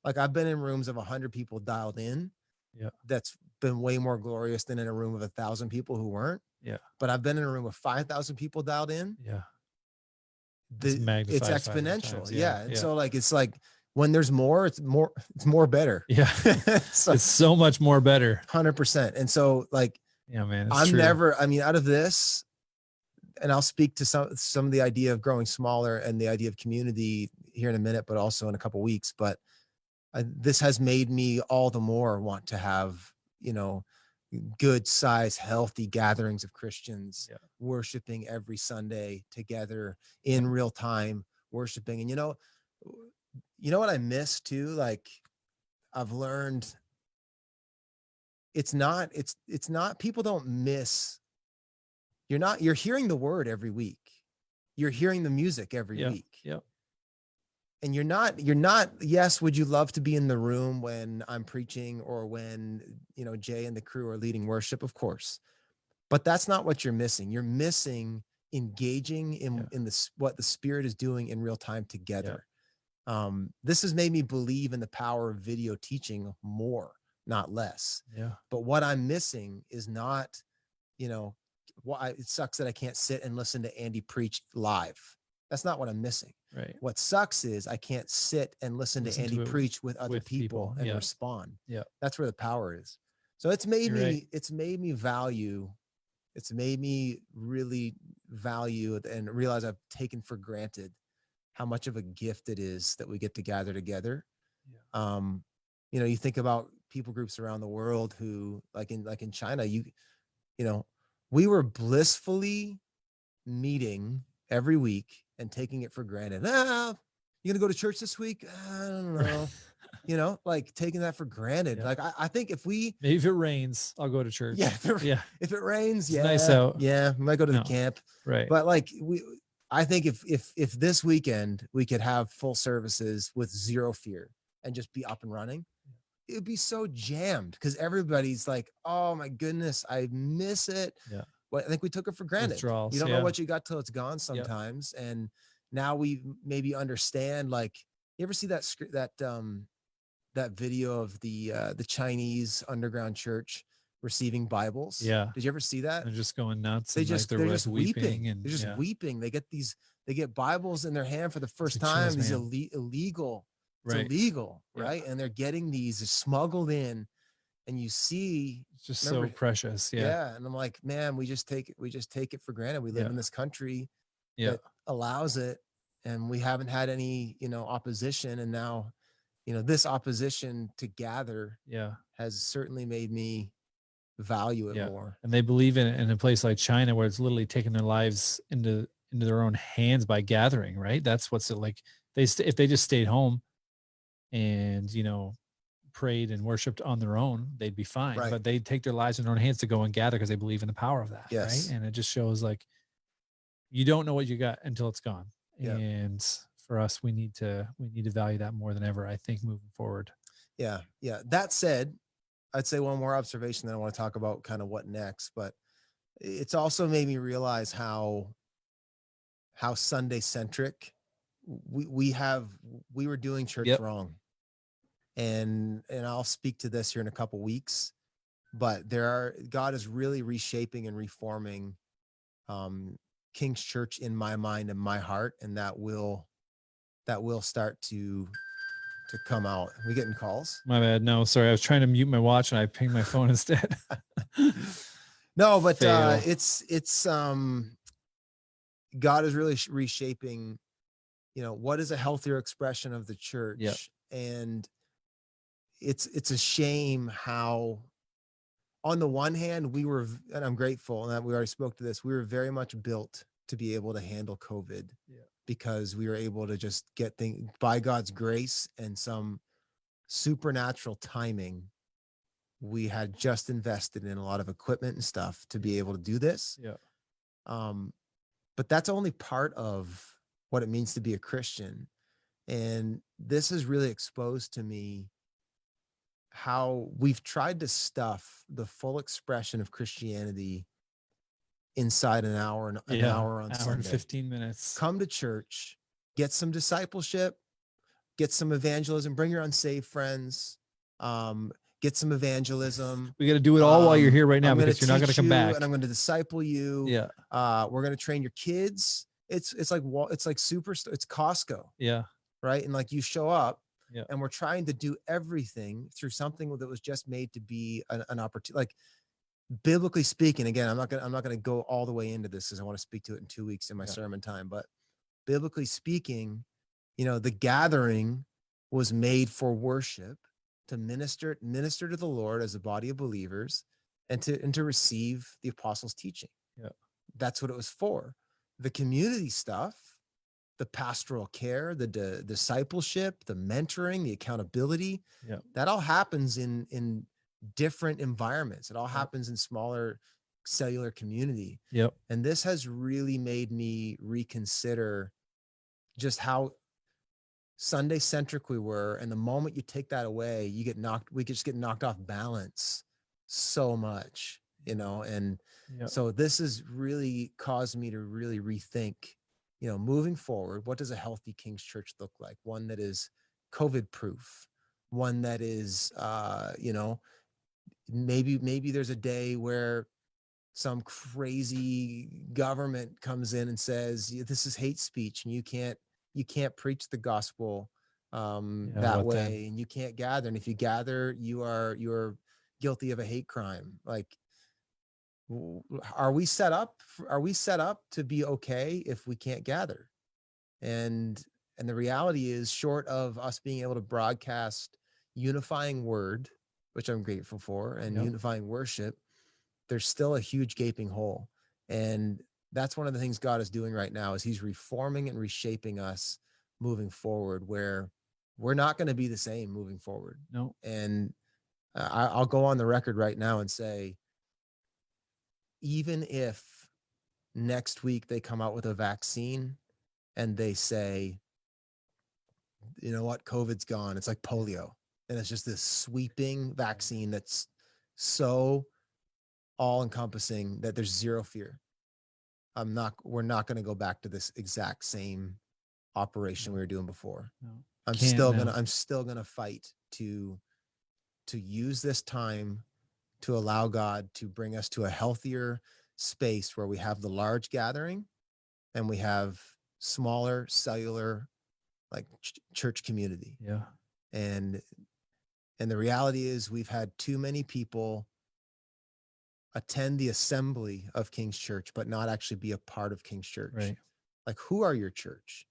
Like I've been in rooms of 100 people dialed in. Yeah. That's been way more glorious than in a room of 1,000 people who weren't. Yeah. But I've been in a room with 5,000 people dialed in. Yeah. It's exponential. And so like, it's like when there's more, it's more better. Yeah. So, it's so much more better. 100%. And so like, Yeah, man. It's I'm true. never, I mean, out of this, and I'll speak to some of the idea of growing smaller and the idea of community here in a minute, but also in a couple weeks. But this has made me all the more want to have, you know, good size, healthy gatherings of Christians worshiping every Sunday together in real time, worshiping. And you know what I miss too? Like, I've learned it's not people don't miss. You're hearing the word every week. You're hearing the music every week. Yeah. And you're not, yes, would you love to be in the room when I'm preaching or when, Jay and the crew are leading worship? Of course. But that's not what you're missing. You're missing engaging in this, what the Spirit is doing in real time together. This has made me believe in the power of video teaching more, not less. Yeah. But what I'm missing is not, it sucks that I can't sit and listen to Andy preach live. That's not what I'm missing. Right. What sucks is I can't sit and listen to Andy preach with other people and respond. Yeah. That's where the power is. So it's made me really value and realize I've taken for granted how much of a gift it is that we get to gather together. Yeah. You think about people groups around the world who like in China, we were blissfully meeting every week and taking it for granted. You gonna go to church this week? I don't know. Like taking that for granted. Like I think maybe if it rains, I'll go to church. Yeah. If it rains, it's nice out. Yeah. We might go to the camp. Right. But like I think if this weekend we could have full services with zero fear and just be up and running, it would be so jammed because everybody's like, oh my goodness, I miss it. Yeah. But I think we took it for granted. Withdrawals, you don't know what you got till it's gone sometimes. Yep. And now we maybe understand, like, you ever see that video of the Chinese underground church receiving Bibles? Yeah. Did you ever see that? They're just going nuts. They're just weeping. And they're just weeping. They get Bibles in their hand for the first time. These illegal. It's illegal, right? And they're getting these smuggled in, and you see, it's just so precious. Yeah. And I'm like, man, we just take it for granted. We live in this country that allows it, and we haven't had any, opposition. And now, this opposition to gather has certainly made me value it more. And they believe in it in a place like China, where it's literally taking their lives into their own hands by gathering, right? That's what's it like. If they just stayed home and, prayed and worshiped on their own, they'd be fine. But they take their lives in their own hands to go and gather because they believe in the power of that. Right. And it just shows, like, you don't know what you got until it's gone. And for us, we need to value that more than ever, I think, moving forward. Yeah. That said, I'd say one more observation that I want to talk about kind of what next, but it's also made me realize how Sunday centric we were doing church wrong. And I'll speak to this here in a couple weeks, but God is really reshaping and reforming King's Church in my mind and my heart, and that will start to come out. Are we getting calls? My bad. No, sorry. I was trying to mute my watch and I pinged my phone instead. No, but it's God is really reshaping, what is a healthier expression of the church. And it's a shame how, on the one hand, and I'm grateful, and we already spoke to this, we were very much built to be able to handle COVID because we were able to just get things by God's grace and some supernatural timing. We had just invested in a lot of equipment and stuff to be able to do this. But that's only part of what it means to be a Christian. And this has really exposed to me how we've tried to stuff the full expression of Christianity inside an hour on Sunday. And 15 minutes. Come to church, get some discipleship, get some evangelism, bring your unsaved friends, get some evangelism. We got to do it all while you're here right now, because you're not going to come back. And I'm going to disciple you. We're going to train your kids. It's like it's Costco. Right. And like, you show up, and we're trying to do everything through something that was just made to be an opportunity. Like, biblically speaking, again, I'm not gonna go all the way into this because I want to speak to it in 2 weeks in my Yeah. sermon time. But biblically speaking, the gathering was made for worship, to minister to the Lord as a body of believers, and to receive the apostles' teaching. Yeah. That's what it was for. The community stuff, the pastoral care, the discipleship, the mentoring, the accountability, Yeah. that all happens in different environments. It all Yep. happens in smaller cellular community. Yep. And this has really made me reconsider just how Sunday centric we were. And the moment you take that away, we just get knocked off balance so much, and Yep. so this has really caused me to really rethink, moving forward, what does a healthy King's Church look like? One that is COVID proof, one that is, maybe there's a day where some crazy government comes in and says, this is hate speech and you can't preach the gospel Yeah, that what way, then? and you can't gather. And if you gather, you're guilty of a hate crime. Like, are we set up to be okay if we can't gather? And the reality is, short of us being able to broadcast unifying word, which I'm grateful for, and Yep. unifying worship, there's still a huge gaping hole. And that's one of the things God is doing right now, is he's reforming and reshaping us moving forward, where we're not going to be the same moving forward. No. And I'll go on the record right now and say, even if next week they come out with a vaccine and they say, you know what, COVID's gone, it's like polio, and it's just this sweeping vaccine that's so all encompassing that there's zero fear. We're not going to go back to this exact same operation we were doing before. No. I'm still gonna fight to use this time to allow God to bring us to a healthier space where we have the large gathering and we have smaller cellular, like church community. Yeah. And the reality is, we've had too many people attend the assembly of King's Church, but not actually be a part of King's Church. Right. Like, who are your church?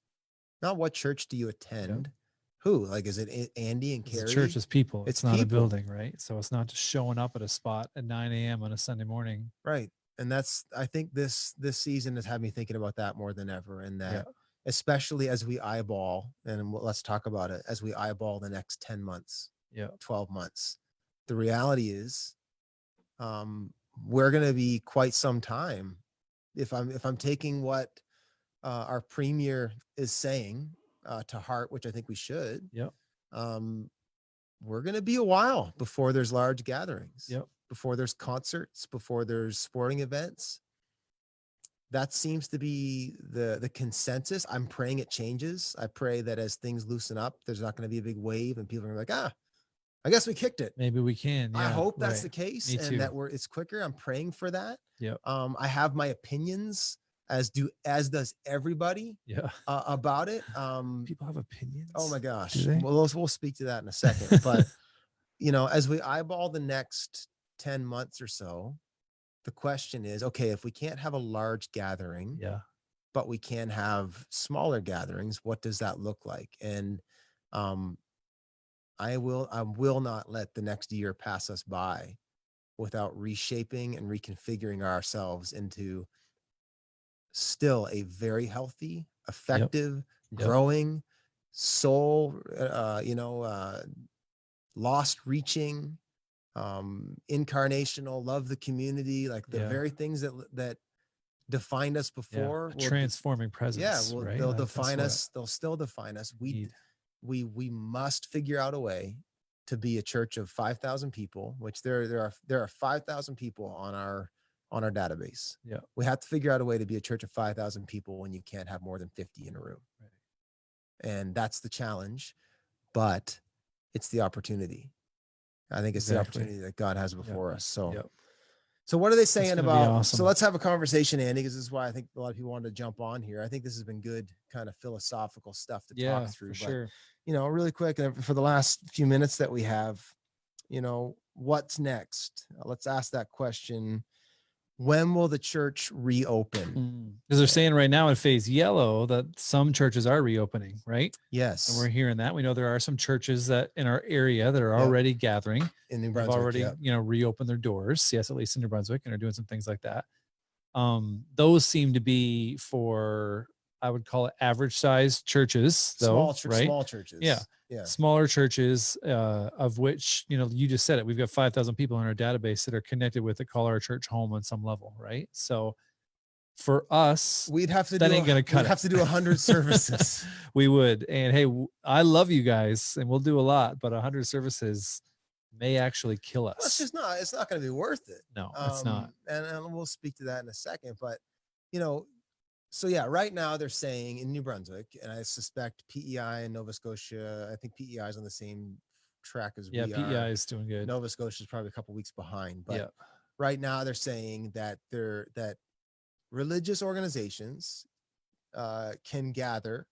Not what church do you attend? Who? Like, is it Andy and The Carrie? church is people. It's not a people. building, right? So it's not just showing up at a spot at 9 a.m. on a Sunday morning. Right. And I think this season has had me thinking about that more than ever. And that, Yeah. especially as we eyeball, and let's talk about it, as we eyeball the next 10 months, Yeah. 12 months, the reality is, we're going to be quite some time. If I'm taking what our premier is saying to heart, which I think we should, Yep. we're going to be a while before there's large gatherings, Yep. before there's concerts, before there's sporting events. That seems to be the consensus. I'm praying it changes. I pray that as things loosen up, there's not going to be a big wave and people are like, I guess we kicked it. Maybe we can. Yeah. I hope that's right. the case. Me and too. that it's quicker. I'm praying for that. Yep. I have my opinions, as does everybody, Yeah. about it. People have opinions. Oh my gosh. Do they? Well, we'll speak to that in a second. But, as we eyeball the next 10 months or so, the question is, okay, if we can't have a large gathering, Yeah. but we can have smaller gatherings, what does that look like? And I will not let the next year pass us by without reshaping and reconfiguring ourselves into still a very healthy, effective, Yep. growing, soul, lost reaching, incarnational, love the community, like the very things that defined us before. A transforming presence. Yeah, right? they'll That's define what us. They'll still define us. need. We must figure out a way to be a church of 5,000 people, which there are 5,000 people on our database. Yeah. We have to figure out a way to be a church of 5,000 people when you can't have more than 50 in a room. Right. And that's the challenge, but it's the opportunity. I think it's the opportunity that God has before us. So, so what are they saying about, awesome. So let's have a conversation, Andy, because this is why I think a lot of people wanted to jump on here. I think this has been good kind of philosophical stuff to talk through. For sure. Really quick, for the last few minutes that we have, what's next? Let's ask that question. When will the church reopen? Because they're saying right now in phase yellow that some churches are reopening, right? Yes. And we're hearing that. We know there are some churches that in our area that are Yep. already gathering. In New They've Brunswick. already, Yep. reopened their doors. Yes, at least in New Brunswick, and are doing some things like that. Those seem to be for, I would call it average sized churches, though, right? Small churches. Yeah. Yeah. Smaller churches, of which, you just said it. We've got 5,000 people in our database that are connected with it, call our church home on some level, right? So for us, We'd have to that ain't gonna cut we'd it. have to do 100 services. We would. And hey, I love you guys and we'll do a lot, but 100 services may actually kill us. Well, it's not going to be worth it. No, it's not. And we'll speak to that in a second, but so yeah, right now they're saying in New Brunswick, and I suspect PEI and Nova Scotia, I think PEI is on the same track as we are. PEI is doing good. Nova Scotia is probably a couple weeks behind, but Yeah. right now they're saying that that religious organizations can gather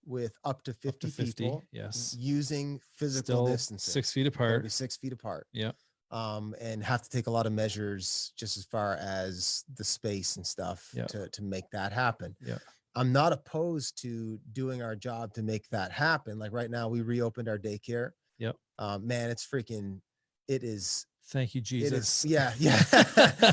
with up to 50 people, yes, using physical still distancing, 6 feet Gotta apart. be 6 feet apart. Yeah. And have to take a lot of measures just as far as the space and stuff to make that happen. Yeah. I'm not opposed to doing our job to make that happen. Like right now, we reopened our daycare. Yep. Man, it is. Thank you, Jesus. Yeah. Yeah.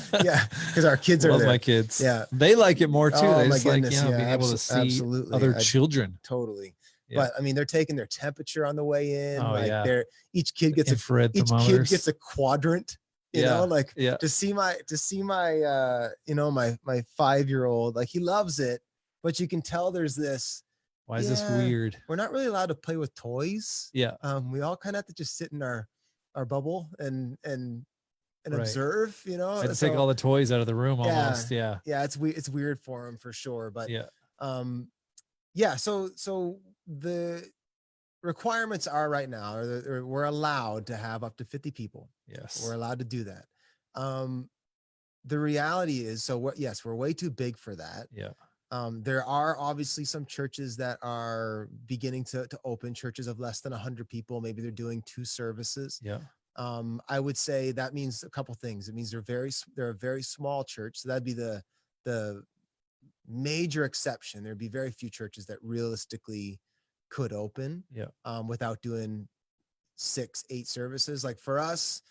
Because our kids are Love there. my kids. Yeah. They like it more too. Oh, They my just like, goodness. being Yeah, able to see absolutely. other children. Totally. Yeah. But I mean, they're taking their temperature on the way in. Oh, like yeah. each kid gets infrared each kid thermometers. gets a quadrant. To see my my 5-year-old, like he loves it, but you can tell there's this. Why is this weird? We're not really allowed to play with toys. Yeah. We all kind of have to just sit in our bubble and Right. observe, And take all the toys out of the room almost. Yeah. Yeah, it's weird for him for sure. But so the requirements are right now, or we're allowed to have up to 50 people. Yes. We're allowed to do that. The reality is, we're way too big for that. Yeah. There are obviously some churches that are beginning to open, churches of less than 100 people. Maybe they're doing 2 services. Yeah. I would say that means a couple things. It means they're a very small church. So that'd be the major exception. There'd be very few churches that realistically could open without doing 6-8 services. Like for us,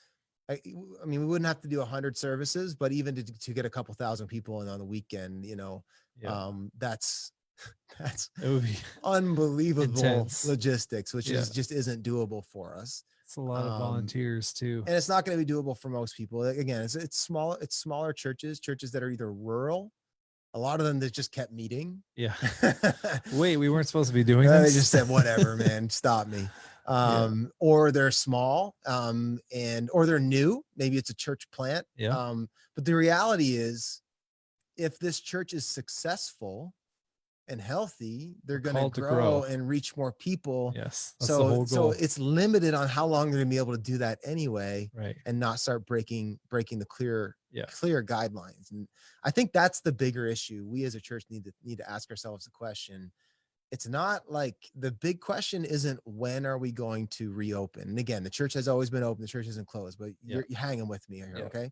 I mean, we wouldn't have to do 100 services, but even to get a couple thousand people in on the weekend, that's it would be unbelievable intense. Logistics, which just isn't doable for us. It's a lot of volunteers too. And it's not going to be doable for most people. Again, it's smaller churches that are either rural. A lot of them that just kept meeting. Yeah. Wait, we weren't supposed to be doing this? They just said, whatever, man, stop me. Or they're small, or they're new. Maybe it's a church plant. Yeah. But the reality is, if this church is successful and healthy, they're going to grow and reach more people. Yes. That's the whole goal. So it's limited on how long they're going to be able to do that anyway, right? And not start breaking the clear guidelines. And I think that's the bigger issue. We as a church need to ask ourselves the question. It's not like the big question isn't when are we going to reopen? And again, the church has always been open. The church isn't closed, but you're hanging with me here. Okay.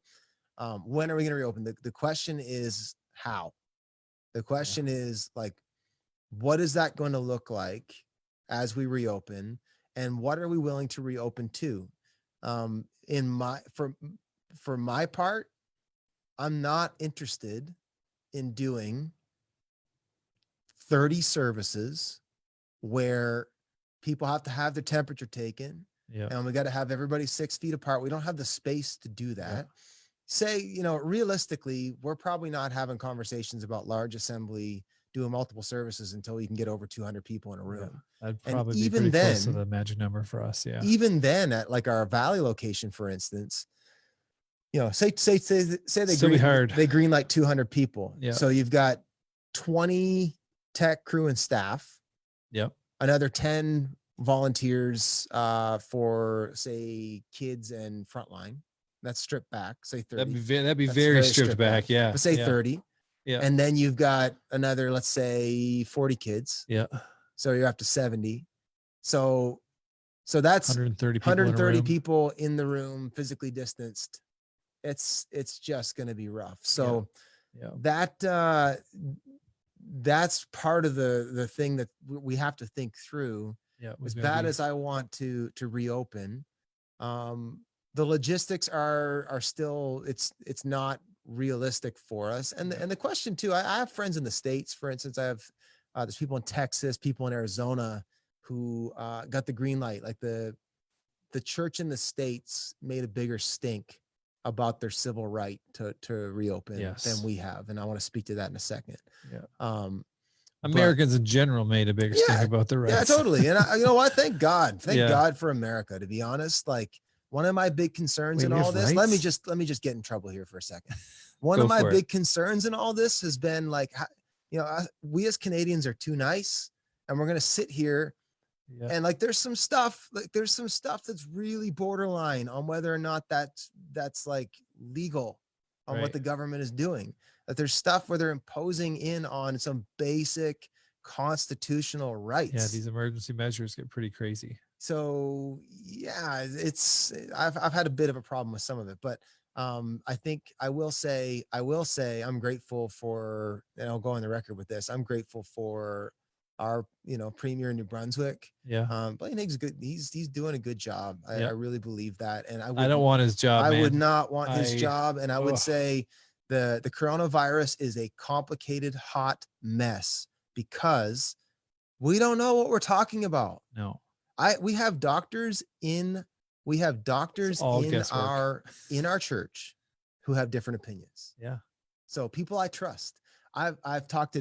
When are we going to reopen? The question is how. The question is like, what is that going to look like as we reopen, and what are we willing to reopen to? For my part, I'm not interested in doing 30 services where people have to have their temperature taken. Yeah. And we got to have everybody 6 feet apart. We don't have the space to do that. Say, realistically, we're probably not having conversations about large assembly, doing multiple services until we can get over 200 people in a room. That'd probably be pretty close to the magic number for us. Yeah. Even then, at like our Valley location, for instance, say they green light 200 people. Yeah. So you've got 20 tech, crew, and staff. Yep. Another 10 volunteers for say kids and frontline. That's stripped back. Say 30. That'd be very stripped back. Yeah. But say 30. Yeah. And then you've got another, let's say 40 kids. Yeah. So you're up to 70. So So that's 130 people in a 130 room. people in the room, physically distanced. It's just going to be rough. So Yeah. that's part of the thing that we have to think through. Yeah. As bad as I want to reopen, the logistics are still, it's not realistic for us. And the question too, I have friends in the States, for instance. I have there's people in Texas, people in Arizona who got the green light. Like the church in the States made a bigger stink about their civil right to reopen than we have, and I want to speak to that in a second. Yeah. Americans in general made a bigger stink about their rights. Yeah, totally. And you know what? Thank God. Thank Yeah. God for America, to be honest. Like, one of my big concerns in all this, let me just get in trouble here for a second. One of my big concerns in all this has been like, you know, we as Canadians are too nice, and we're going to sit here and like, there's some stuff that's really borderline on whether or not that's like legal on what the government is doing. That there's stuff where they're imposing in on some basic constitutional rights. Yeah, these emergency measures get pretty crazy. So yeah, I've had a bit of a problem with some of it, but I think I will say I'm grateful for, and I'll go on the record with this, I'm grateful for our, you know, premier in New Brunswick. Yeah. Blaine Higgs good. He's doing a good job. I really believe that. And I don't want his job. I would not want his job. And I would say the coronavirus is a complicated, hot mess because we don't know what we're talking about. No. We have doctors in our church who have different opinions. Yeah. So people I trust. I've talked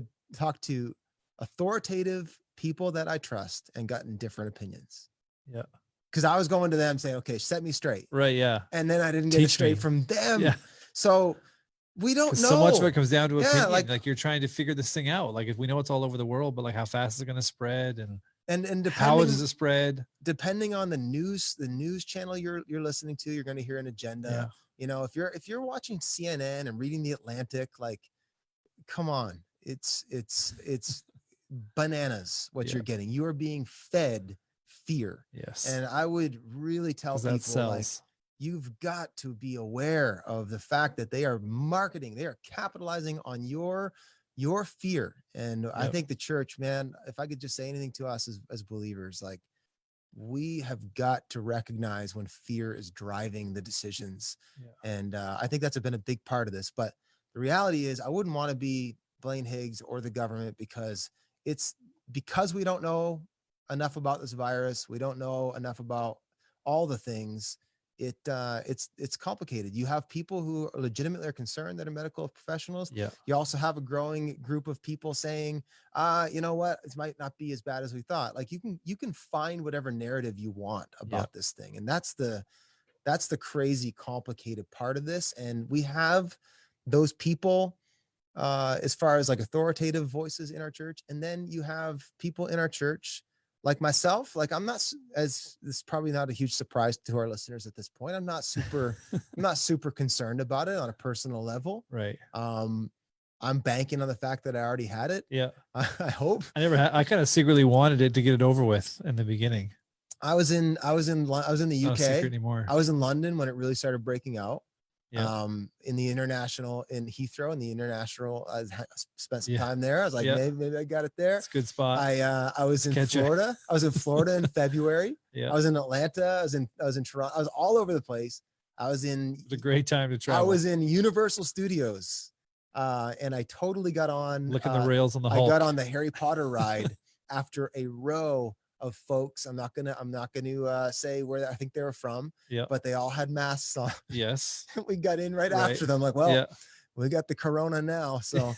to authoritative people that I trust and gotten different opinions. Yeah. Because I was going to them saying, okay, set me straight. Right. Yeah. And then I didn't get it straight from them. Yeah. So we don't know. So much of it comes down to opinion. Like you're trying to figure this thing out. Like, if we know it's all over the world, but like, how fast is it going to spread, and how does it spread? Depending on the news channel you're listening to, you're going to hear an agenda. Yeah. You know, if you're watching CNN and reading The Atlantic, like, come on, it's bananas what you're getting. You are being fed fear. Yes. And I would really tell people, like, you've got to be aware of the fact that they are marketing, they are capitalizing on your fear. And I think the church, man, if I could just say anything to us as believers, like, we have got to recognize when fear is driving the decisions. And I think that's been a big part of this. But the reality is, I wouldn't want to be Blaine Higgs or the government, because we don't know enough about this virus. We don't know enough about all the things. It's complicated. You have people who are legitimately concerned that are medical professionals. Yeah. You also have a growing group of people saying, you know what, it might not be as bad as we thought. Like, you can find whatever narrative you want about this thing. And that's the crazy, complicated part of this. And we have those people as far as like authoritative voices in our church. And then you have people in our church like myself. Like, I'm not, as this is probably not a huge surprise to our listeners at this point, I'm not super concerned about it on a personal level. Right. I'm banking on the fact that I already had it. Yeah. I hope. I kind of secretly wanted it to get it over with in the beginning. I was in the UK. Not secret anymore. I was in London when it really started breaking out. Yeah. In the international, in Heathrow, in the international, I spent some time there. I was like, maybe I got it there. It's a good spot. I was in Florida. I was in Florida in February. Yeah. I was in Atlanta. I was in Toronto. I was all over the place. It was a great time to travel. I was in Universal Studios. And I totally got on licking the rails on the Hulk. I got on the Harry Potter ride after a row of folks. I'm not gonna say where I think they were from. Yeah. But they all had masks on. Yes. We got in right after them. Like, well, we got the corona now. So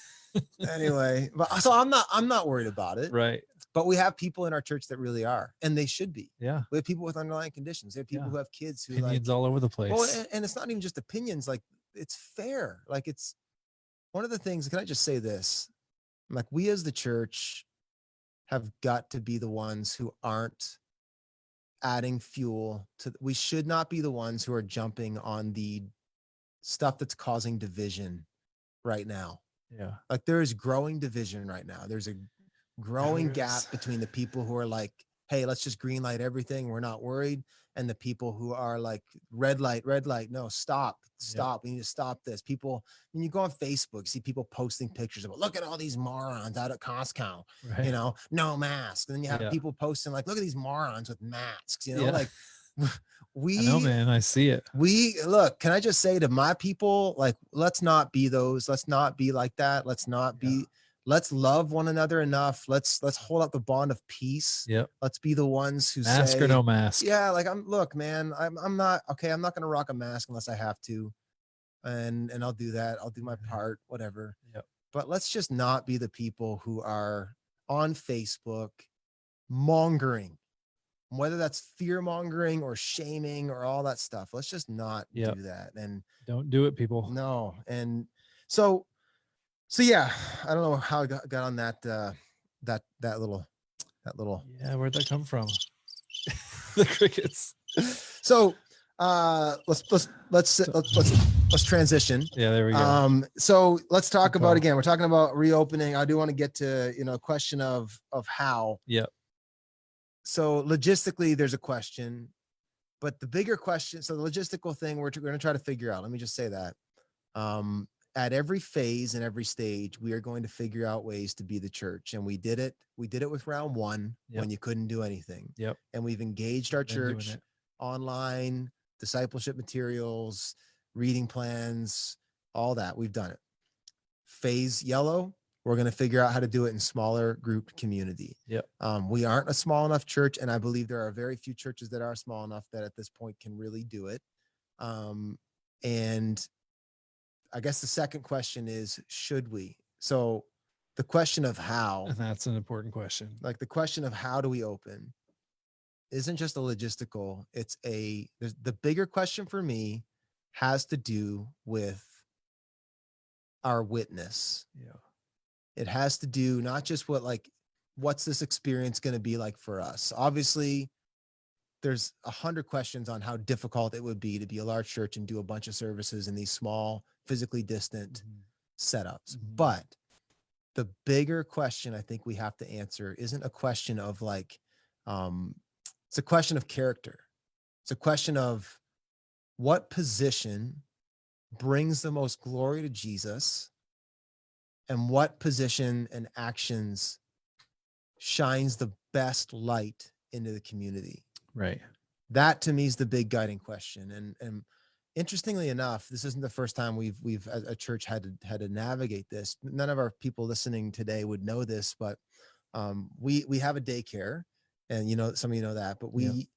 anyway, so I'm not worried about it. Right. But we have people in our church that really are, and they should be. Yeah. We have people with underlying conditions. We have people who have kids who opinions all over the place. Well, and it's not even just opinions. Like, it's fair. Like, it's one of the things. Can I just say this? Like, we as the church have got to be the ones who aren't adding fuel to. We should not be the ones who are jumping on the stuff that's causing division right now. Yeah. Like, there is growing division right now. There's a growing gap between the people who are like hey, let's just green light everything, we're not worried, and the people who are like red light, no, stop, we need to stop this. People, when you go on Facebook, you see people posting pictures about, look at all these morons out at Costco, Right. you know, no mask. And then you have Yeah. people posting like, look at these morons with masks, you know, Yeah. like I know, man. I see it. we look, can I just say to my people, like, let's not be those, let's not be like that. Let's not be, let's love one another enough. Let's hold up the bond of peace. Yep. Let's be the ones who Mask say, or no mask. yeah, like look, man, I'm not, okay, I'm not going to rock a mask unless I have to. And I'll do that. I'll do my part, whatever. Yep. But let's just not be the people who are on Facebook mongering, whether that's fear mongering or shaming or all that stuff. Let's just not Yep. do that. And Don't do it, people. no. And so yeah, I don't know how I got on that, that little, Yeah. Where'd that come from? The crickets. so let's transition. Yeah, there we go. So let's talk Good about, call. again, we're talking about reopening. I do want to get to, you know, a question of how. Yep. So logistically, there's a question, but the bigger question, so the logistical thing we're going to try to figure out, let me just say that, at every phase and every stage, we are going to figure out ways to be the church. And we did it with round one when you couldn't do anything. Yep. And we've engaged our Been doing church it. online, discipleship materials, reading plans, all that. We've done it. Phase yellow, we're going to figure out how to do it in smaller group community. Yep. We aren't a small enough church, and I believe there are very few churches that are small enough that at this point can really do it. And I guess the second question is, should we? So the question of how, And that's an important question. like the question of how do we open, isn't just a logistical, it's the bigger question for me has to do with our witness. Yeah. It has to do not just what's this experience going to be like for us? Obviously, there's 100 questions on how difficult it would be to be a large church and do a bunch of services in these small, physically distant setups. Mhm. But the bigger question I think we have to answer isn't a question of it's a question of character. It's a question of what position brings the most glory to Jesus, and what position and actions shines the best light into the community. Right. That to me is the big guiding question. And interestingly enough, this isn't the first time we've as a church had to navigate this. None of our people listening today would know this, but we have a daycare, and you know, some of you know that, but we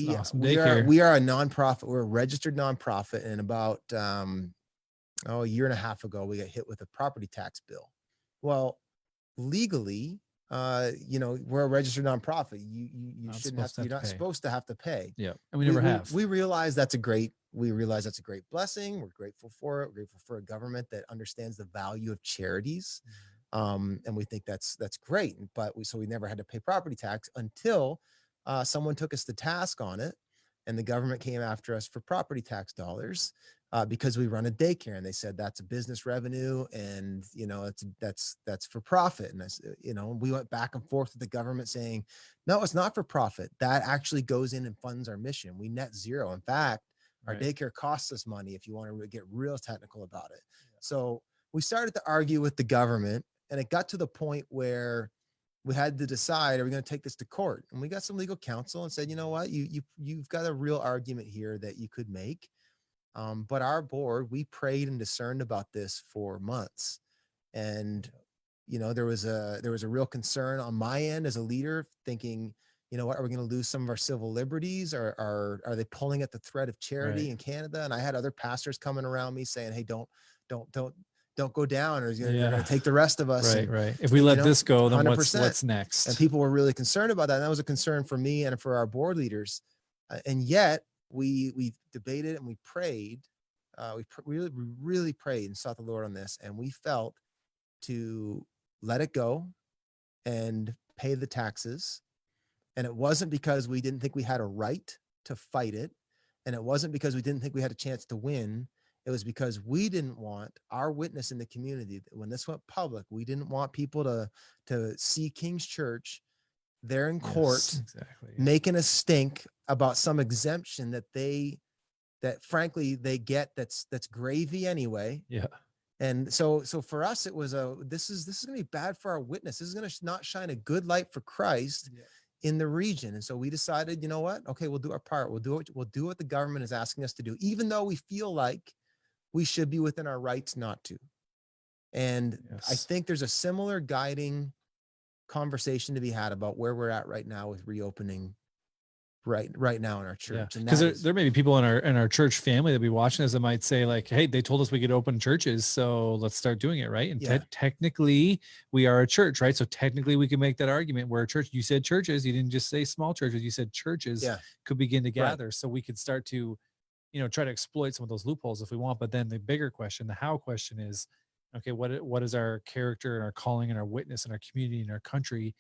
awesome we daycare. are a nonprofit. We're a registered nonprofit, and about a year and a half ago, we got hit with a property tax bill. Well, legally, you know, we're a registered nonprofit. You shouldn't have to, you're not supposed to have to pay. Yeah. And we never have. We realize that's a great blessing. We're grateful for it. We're grateful for a government that understands the value of charities. And we think that's great. But we never had to pay property tax until someone took us to task on it, and the government came after us for property tax dollars. Because we run a daycare, and they said that's a business revenue, and you know, that's for profit. And you know, we went back and forth with the government saying, no, it's not for profit. That actually goes in and funds our mission. We net zero. In fact, our daycare costs us money, if you want to get real technical about it. So we started to argue with the government, and it got to the point where we had to decide, are we going to take this to court? And we got some legal counsel and said, you know what, you've got a real argument here that you could make. But our board, we prayed and discerned about this for months. And, you know, there was a real concern on my end as a leader, thinking, you know what, are we going to lose some of our civil liberties? Or are they pulling at the thread of charity in Canada? And I had other pastors coming around me saying, hey, don't go down, or they're going to take the rest of us. Right. If we let this go, then 100%. what's next? And people were really concerned about that. And that was a concern for me and for our board leaders. And yet, we debated and we prayed. We really prayed and sought the Lord on this, and we felt to let it go and pay the taxes. And it wasn't because we didn't think we had a right to fight it, and it wasn't because we didn't think we had a chance to win. It was because we didn't want our witness in the community, when this went public, we didn't want people to see King's Church they're in court Yes, exactly. making a stink about some exemption that frankly they get that's gravy anyway. Yeah. And so for us, it was this is going to be bad for our witness. This is going to not shine a good light for Christ in the region. And so we decided, you know what? Okay, we'll do our part. We'll do what the government is asking us to do, even though we feel like we should be within our rights not to. And I think there's a similar guiding conversation to be had about where we're at right now with reopening right now in our church. And because there may be people in our church family that be watching this that might say like, hey, they told us we could open churches, so let's start doing it, right? And technically we are a church, right? So technically we can make that argument. We're a church. You said churches, you didn't just say small churches, you said churches could begin to gather. So we could start to, try to exploit some of those loopholes if we want. But then the bigger question, the how question is, okay, what is our character and our calling and our witness and our community and our country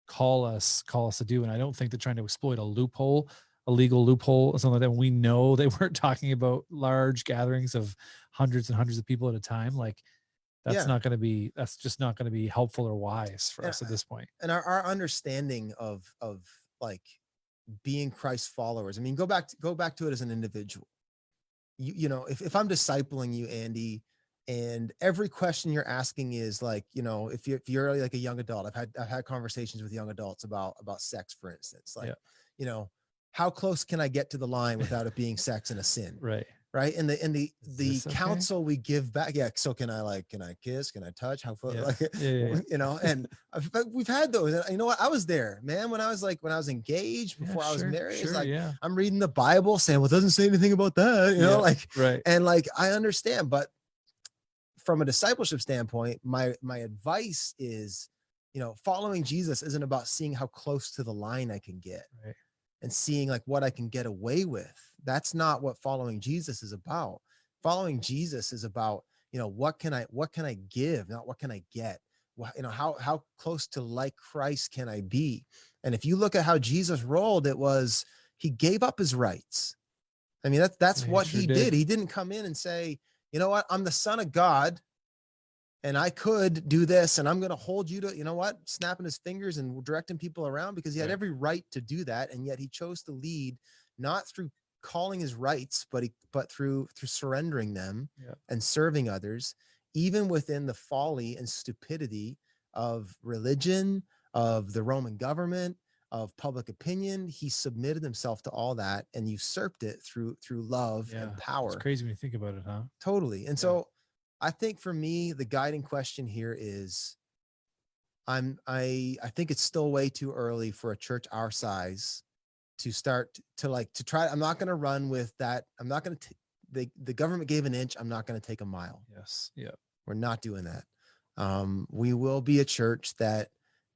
call us to do? And I don't think they're trying to exploit a loophole, a legal loophole or something like that. We know they weren't talking about large gatherings of hundreds and hundreds of people at a time. Like that's just not going to be helpful or wise for us at this point. And our understanding of like being Christ followers. I mean, go back to it as an individual. If I'm discipling you, Andy, and every question you're asking is like, if you're like a young adult, I've had conversations with young adults about sex, for instance, like, how close can I get to the line without it being sex and a sin? Right. Right. And the counsel we give back. Yeah. So can I kiss? Can I touch? How close? And we've had those. And you know what? I was there, man, when I was engaged before I was married. It's like, I'm reading the Bible saying, well, it doesn't say anything about that, right. And I understand, but from a discipleship standpoint, my advice is, following Jesus isn't about seeing how close to the line I can get and seeing like what I can get away with. That's not what following Jesus is about. Following Jesus is about, what can I give, not what can I get? How close to like Christ can I be? And if you look at how Jesus rolled, it was, he gave up his rights. I mean, that's what he did. He didn't come in and say, you know what, I'm the Son of God and I could do this and I'm going to hold you to, snapping his fingers and directing people around, because he had every right to do that. And yet he chose to lead, not through calling his rights, but through surrendering them and serving others, even within the folly and stupidity of religion, of the Roman government, of public opinion. He submitted himself to all that and usurped it through love and power. It's crazy when you think about it, huh? Totally. And so I think for me, the guiding question here is, I think it's still way too early for a church our size to start to try. I'm not going to run with that. I'm not going to, the government gave an inch. I'm not going to take a mile. Yes. Yeah. We're not doing that. We will be a church that,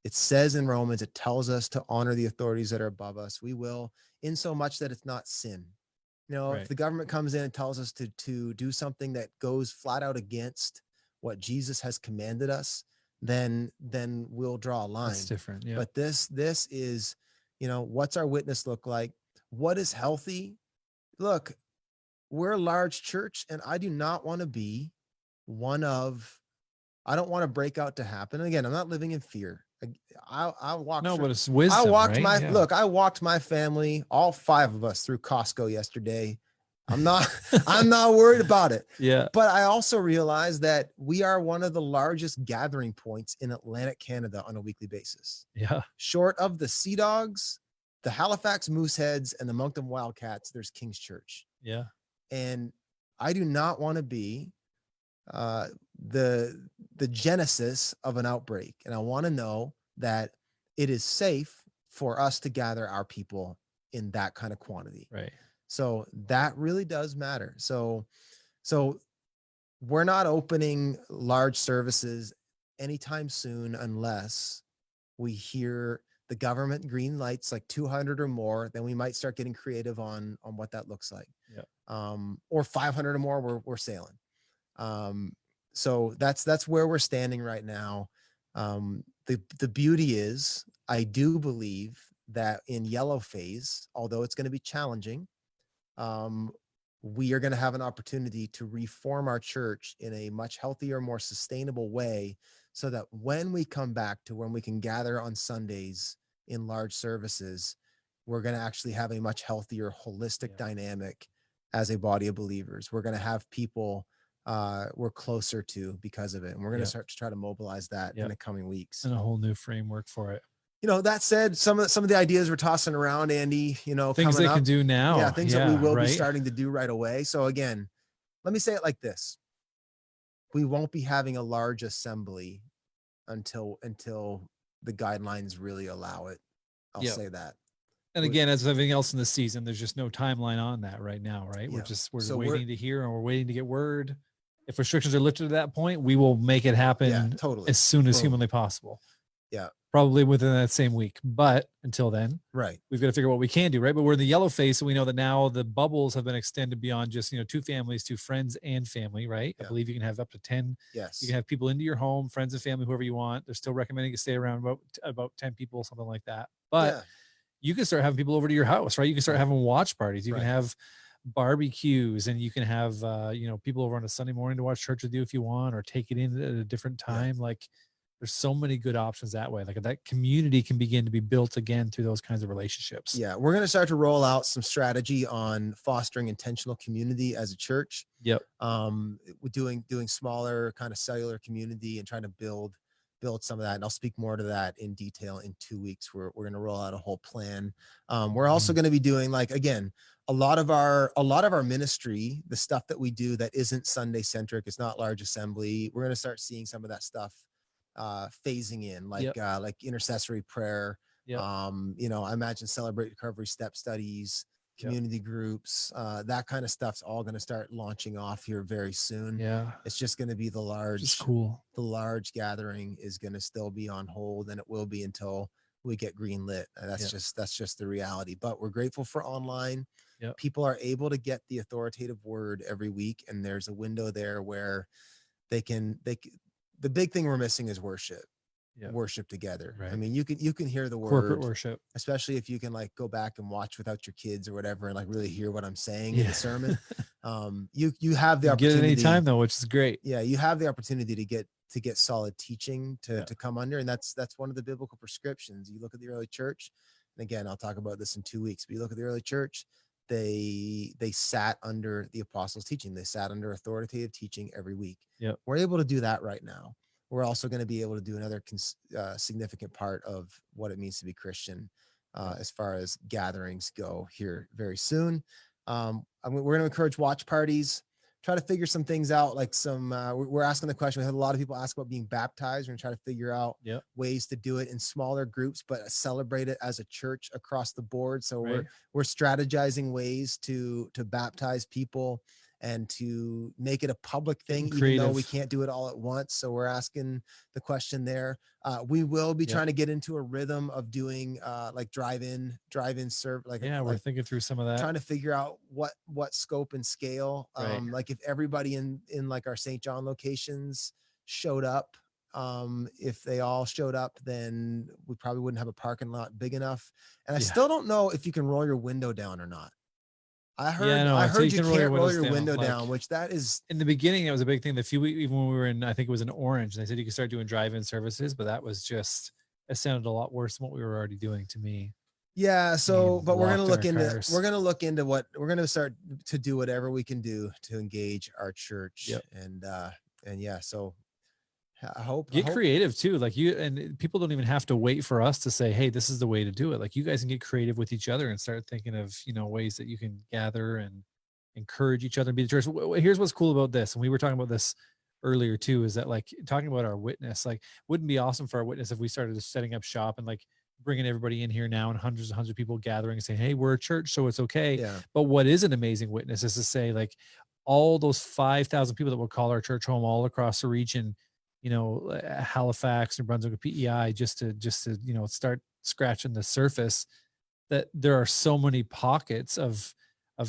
it says in Romans, it tells us to honor the authorities that are above us. We will, in so much that it's not sin. If the government comes in and tells us to do something that goes flat out against what Jesus has commanded us, then we'll draw a line. That's different. Yeah. But this is, what's our witness look like? What is healthy? Look, we're a large church and I do not want to be I don't want to break out to happen. And again, I'm not living in fear. I walked. No, but it's wisdom. I walked my family, all 5 of us, through Costco yesterday. I'm not worried about it. Yeah. But I also realize that we are one of the largest gathering points in Atlantic Canada on a weekly basis. Yeah. Short of the Sea Dogs, the Halifax Mooseheads, and the Moncton Wildcats, there's King's Church. Yeah. And I do not want to be the genesis of an outbreak. And I want to know that it is safe for us to gather our people in that kind of quantity. Right. So that really does matter. So we're not opening large services anytime soon unless we hear the government green lights, like 200 or more. Then we might start getting creative on what that looks like. Yeah. Or 500 or more, we're sailing. So that's where we're standing right now. The beauty is, I do believe that in yellow phase, although it's going to be challenging, we are going to have an opportunity to reform our church in a much healthier, more sustainable way, so that when we come back to when we can gather on Sundays in large services, we're going to actually have a much healthier, holistic dynamic as a body of believers. We're going to have people we're closer to because of it. And we're going to start to try to mobilize that in the coming weeks. And a whole new framework for it. That said, some of the ideas we're tossing around, Andy, things they can do now. Yeah, things that we will be starting to do right away. So again, let me say it like this. We won't be having a large assembly until the guidelines really allow it. I'll say that. And again, as everything else in the season, there's just no timeline on that right now, right? Yeah. We're waiting to hear, and we're waiting to get word. If restrictions are lifted at that point, we will make it happen totally. as soon as humanly possible. Yeah. Probably within that same week. But until then, we've got to figure out what we can do, right? But we're in the yellow phase, so we know that now the bubbles have been extended beyond just, 2 families, 2 friends and family, right? I believe you can have up to 10. Yes. You can have people into your home, friends and family, whoever you want. They're still recommending you stay around about 10 people, something like that. But you can start having people over to your house, right? You can start having watch parties. You can have barbecues, and you can have, people over on a Sunday morning to watch church with you if you want, or take it in at a different time. Like, there's so many good options that way. Like, that community can begin to be built again through those kinds of relationships. Yeah. We're going to start to roll out some strategy on fostering intentional community as a church. Yep. We're doing smaller kind of cellular community and trying to build some of that. And I'll speak more to that in detail in 2 weeks. We're going to roll out a whole plan. We're also going to be doing, like, again, a lot of our ministry, the stuff that we do that isn't Sunday centric, it's not large assembly. We're going to start seeing some of that stuff phasing in, like intercessory prayer. I imagine Celebrate Recovery step studies, community groups, that kind of stuff's all going to start launching off here very soon. Yeah. It's just going to be the large gathering is going to still be on hold, and it will be until we get green lit. That's just the reality, but we're grateful for online. People are able to get the authoritative word every week. And there's a window there where the big thing we're missing is worship. Worship together. Right. I mean, you can hear the word, corporate worship, especially if you can, like, go back and watch without your kids or whatever, and, like, really hear what I'm saying in the sermon. You have the opportunity. Get it any time though, which is great. Yeah, you have the opportunity to get solid teaching to come under, and that's one of the biblical prescriptions. You look at the early church, and again, I'll talk about this in 2 weeks. But you look at the early church, they sat under the apostles' teaching. They sat under authoritative teaching every week. We're able to do that right now. We're also going to be able to do another significant part of what it means to be Christian as far as gatherings go here very soon. We're going to encourage watch parties, try to figure some things out. Like we're asking the question. We had a lot of people ask about being baptized. We're going to try to figure out ways to do it in smaller groups, but celebrate it as a church across the board. So we're strategizing ways to baptize people and to make it a public thing, even though we can't do it all at once. So we're asking the question there. We will be trying to get into a rhythm of doing like drive-in serve. We're thinking through some of that, trying to figure out what scope and scale. Like, if everybody in like our St. John locations showed up, if they all showed up, then we probably wouldn't have a parking lot big enough. And I still don't know if you can roll your window down or not. I heard you can't roll your window down, which that is. In the beginning, it was a big thing. Even when we were in, I think it was in Orange, and they said you could start doing drive-in services, but that was just, it sounded a lot worse than what we were already doing to me. Yeah. So, but we're going to look into we're going to start to do whatever we can do to engage our church. And so I hope get creative too. Like, people don't even have to wait for us to say, hey, this is the way to do it. Like, you guys can get creative with each other and start thinking of, ways that you can gather and encourage each other and be the church. Here's what's cool about this. And we were talking about this earlier too, is that, like, talking about our witness, like, wouldn't be awesome for our witness if we started just setting up shop and, like, bringing everybody in here now and hundreds and hundreds of people gathering and saying, hey, we're a church, so it's okay. But what is an amazing witness is to say, like, all those 5,000 people that will call our church home all across the region, Halifax, New Brunswick, PEI, just to start scratching the surface, that there are so many pockets of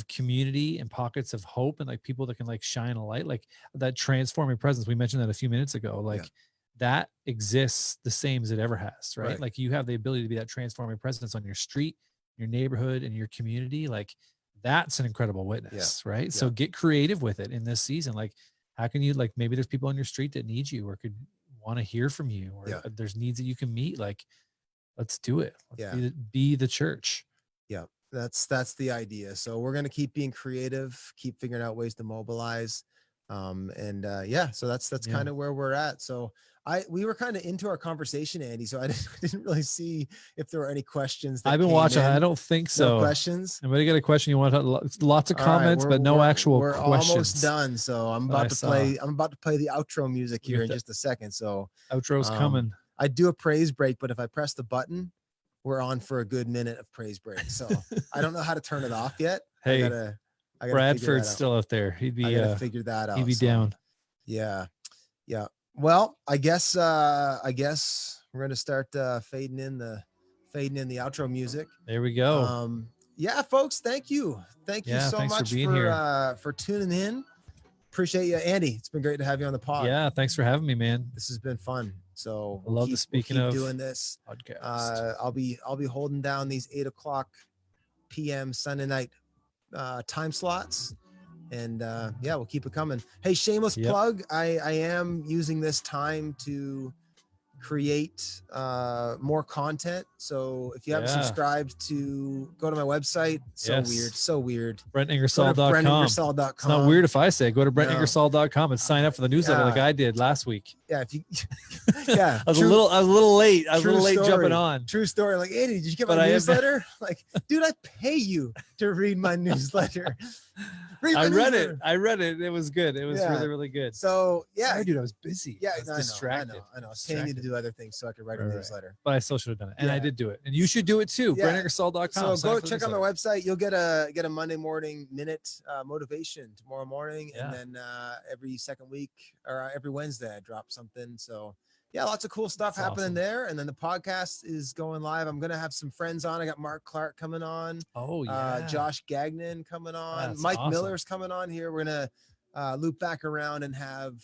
community and pockets of hope, and, like, people that can, like, shine a light, like that transforming presence. We mentioned that a few minutes ago, like that exists the same as it ever has, right? Like, you have the ability to be that transforming presence on your street, your neighborhood, and your community. Like, that's an incredible witness, right? So get creative with it in this season. Like, how can you, like, maybe there's people on your street that need you or could want to hear from you, or there's needs that you can meet. Like, let's do it. Let's Yeah. be the church. Yeah, that's the idea. So we're gonna keep being creative, keep figuring out ways to mobilize. Yeah, so that's Yeah. kind of where we're at. So we were kind of into our conversation, Andy. So I didn't really see if there were any questions. That I've been came watching. in. I don't think so. No questions. Anybody got a question you want to? Lots of All right, comments, but no actual we're questions. almost done. So I'm That I about to saw. play. I'm about to play the outro music You here got in the- just a second. So Outro's coming. I do a praise break, but if I press the button, we're on for a good minute of praise break. So I don't know how to turn it off yet. Hey, I gotta figure Bradford's that out. still out there. He'd I be gotta figure that out. he'd be So, down. Yeah. Well, I guess we're gonna start fading in the outro music. There we go. Yeah, folks, thank you Yeah, so thanks for much being here. for tuning in. Appreciate you, Andy. It's been great to have you on the pod. Yeah, thanks for having me, man. This has been fun. So I love the speaking of doing this. Podcast. I'll be holding down these 8:00 p.m. Sunday night time slots, and yeah, we'll keep it coming. Hey, shameless plug. I am using this time to create more content. So if you haven't subscribed, to go to my website. So weird. BrentIngersoll.com. BrentIngersoll.com. It's not weird if I say go to BrentIngersoll.com and sign up for the newsletter like I did last week. Yeah, if you yeah. I was a little late. I was a little late jumping on. True story. Like, Andy, did you get my newsletter? Like, dude, I pay you to read my newsletter. I read it. It was good. It was really, really good. So yeah. Sorry, dude, I was busy. Yeah, I was distracted. I know. I was paying you to do other things so I could write a newsletter. But I still should have done it. And I did do it. And you should do it too. BrentIngersoll.com. So go check out my website. You'll get a Monday morning minute motivation tomorrow morning. And then every second week or every Wednesday I drop something. So yeah, lots of cool stuff happening there. And then the podcast is going live. I'm going to have some friends on. I got Mark Clark coming on. Oh, yeah. Josh Gagnon coming on. That's Mike awesome. Miller's coming on here. We're going to loop back around and have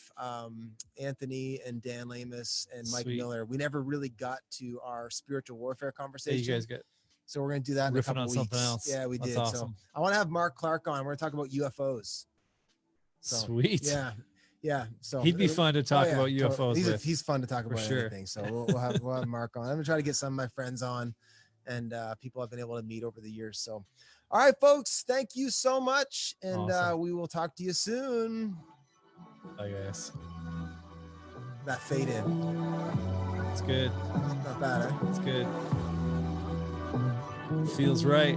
Anthony and Dan Lamus and Mike Miller. We never really got to our spiritual warfare conversation. Hey, you guys get so we're going to do that in a couple on weeks. Something else. Yeah, we That's did. Awesome. So I want to have Mark Clark on. We're going to talk about UFOs. So, Sweet. Yeah. So he'd be fun to talk about UFOs with. He's fun to talk about anything. So we'll have Mark on. I'm gonna try to get some of my friends on and people I've been able to meet over the years. So all right, folks, thank you so much. And we will talk to you soon. Bye, guys. That fade in. It's good. Not bad, eh? It's good. Feels right.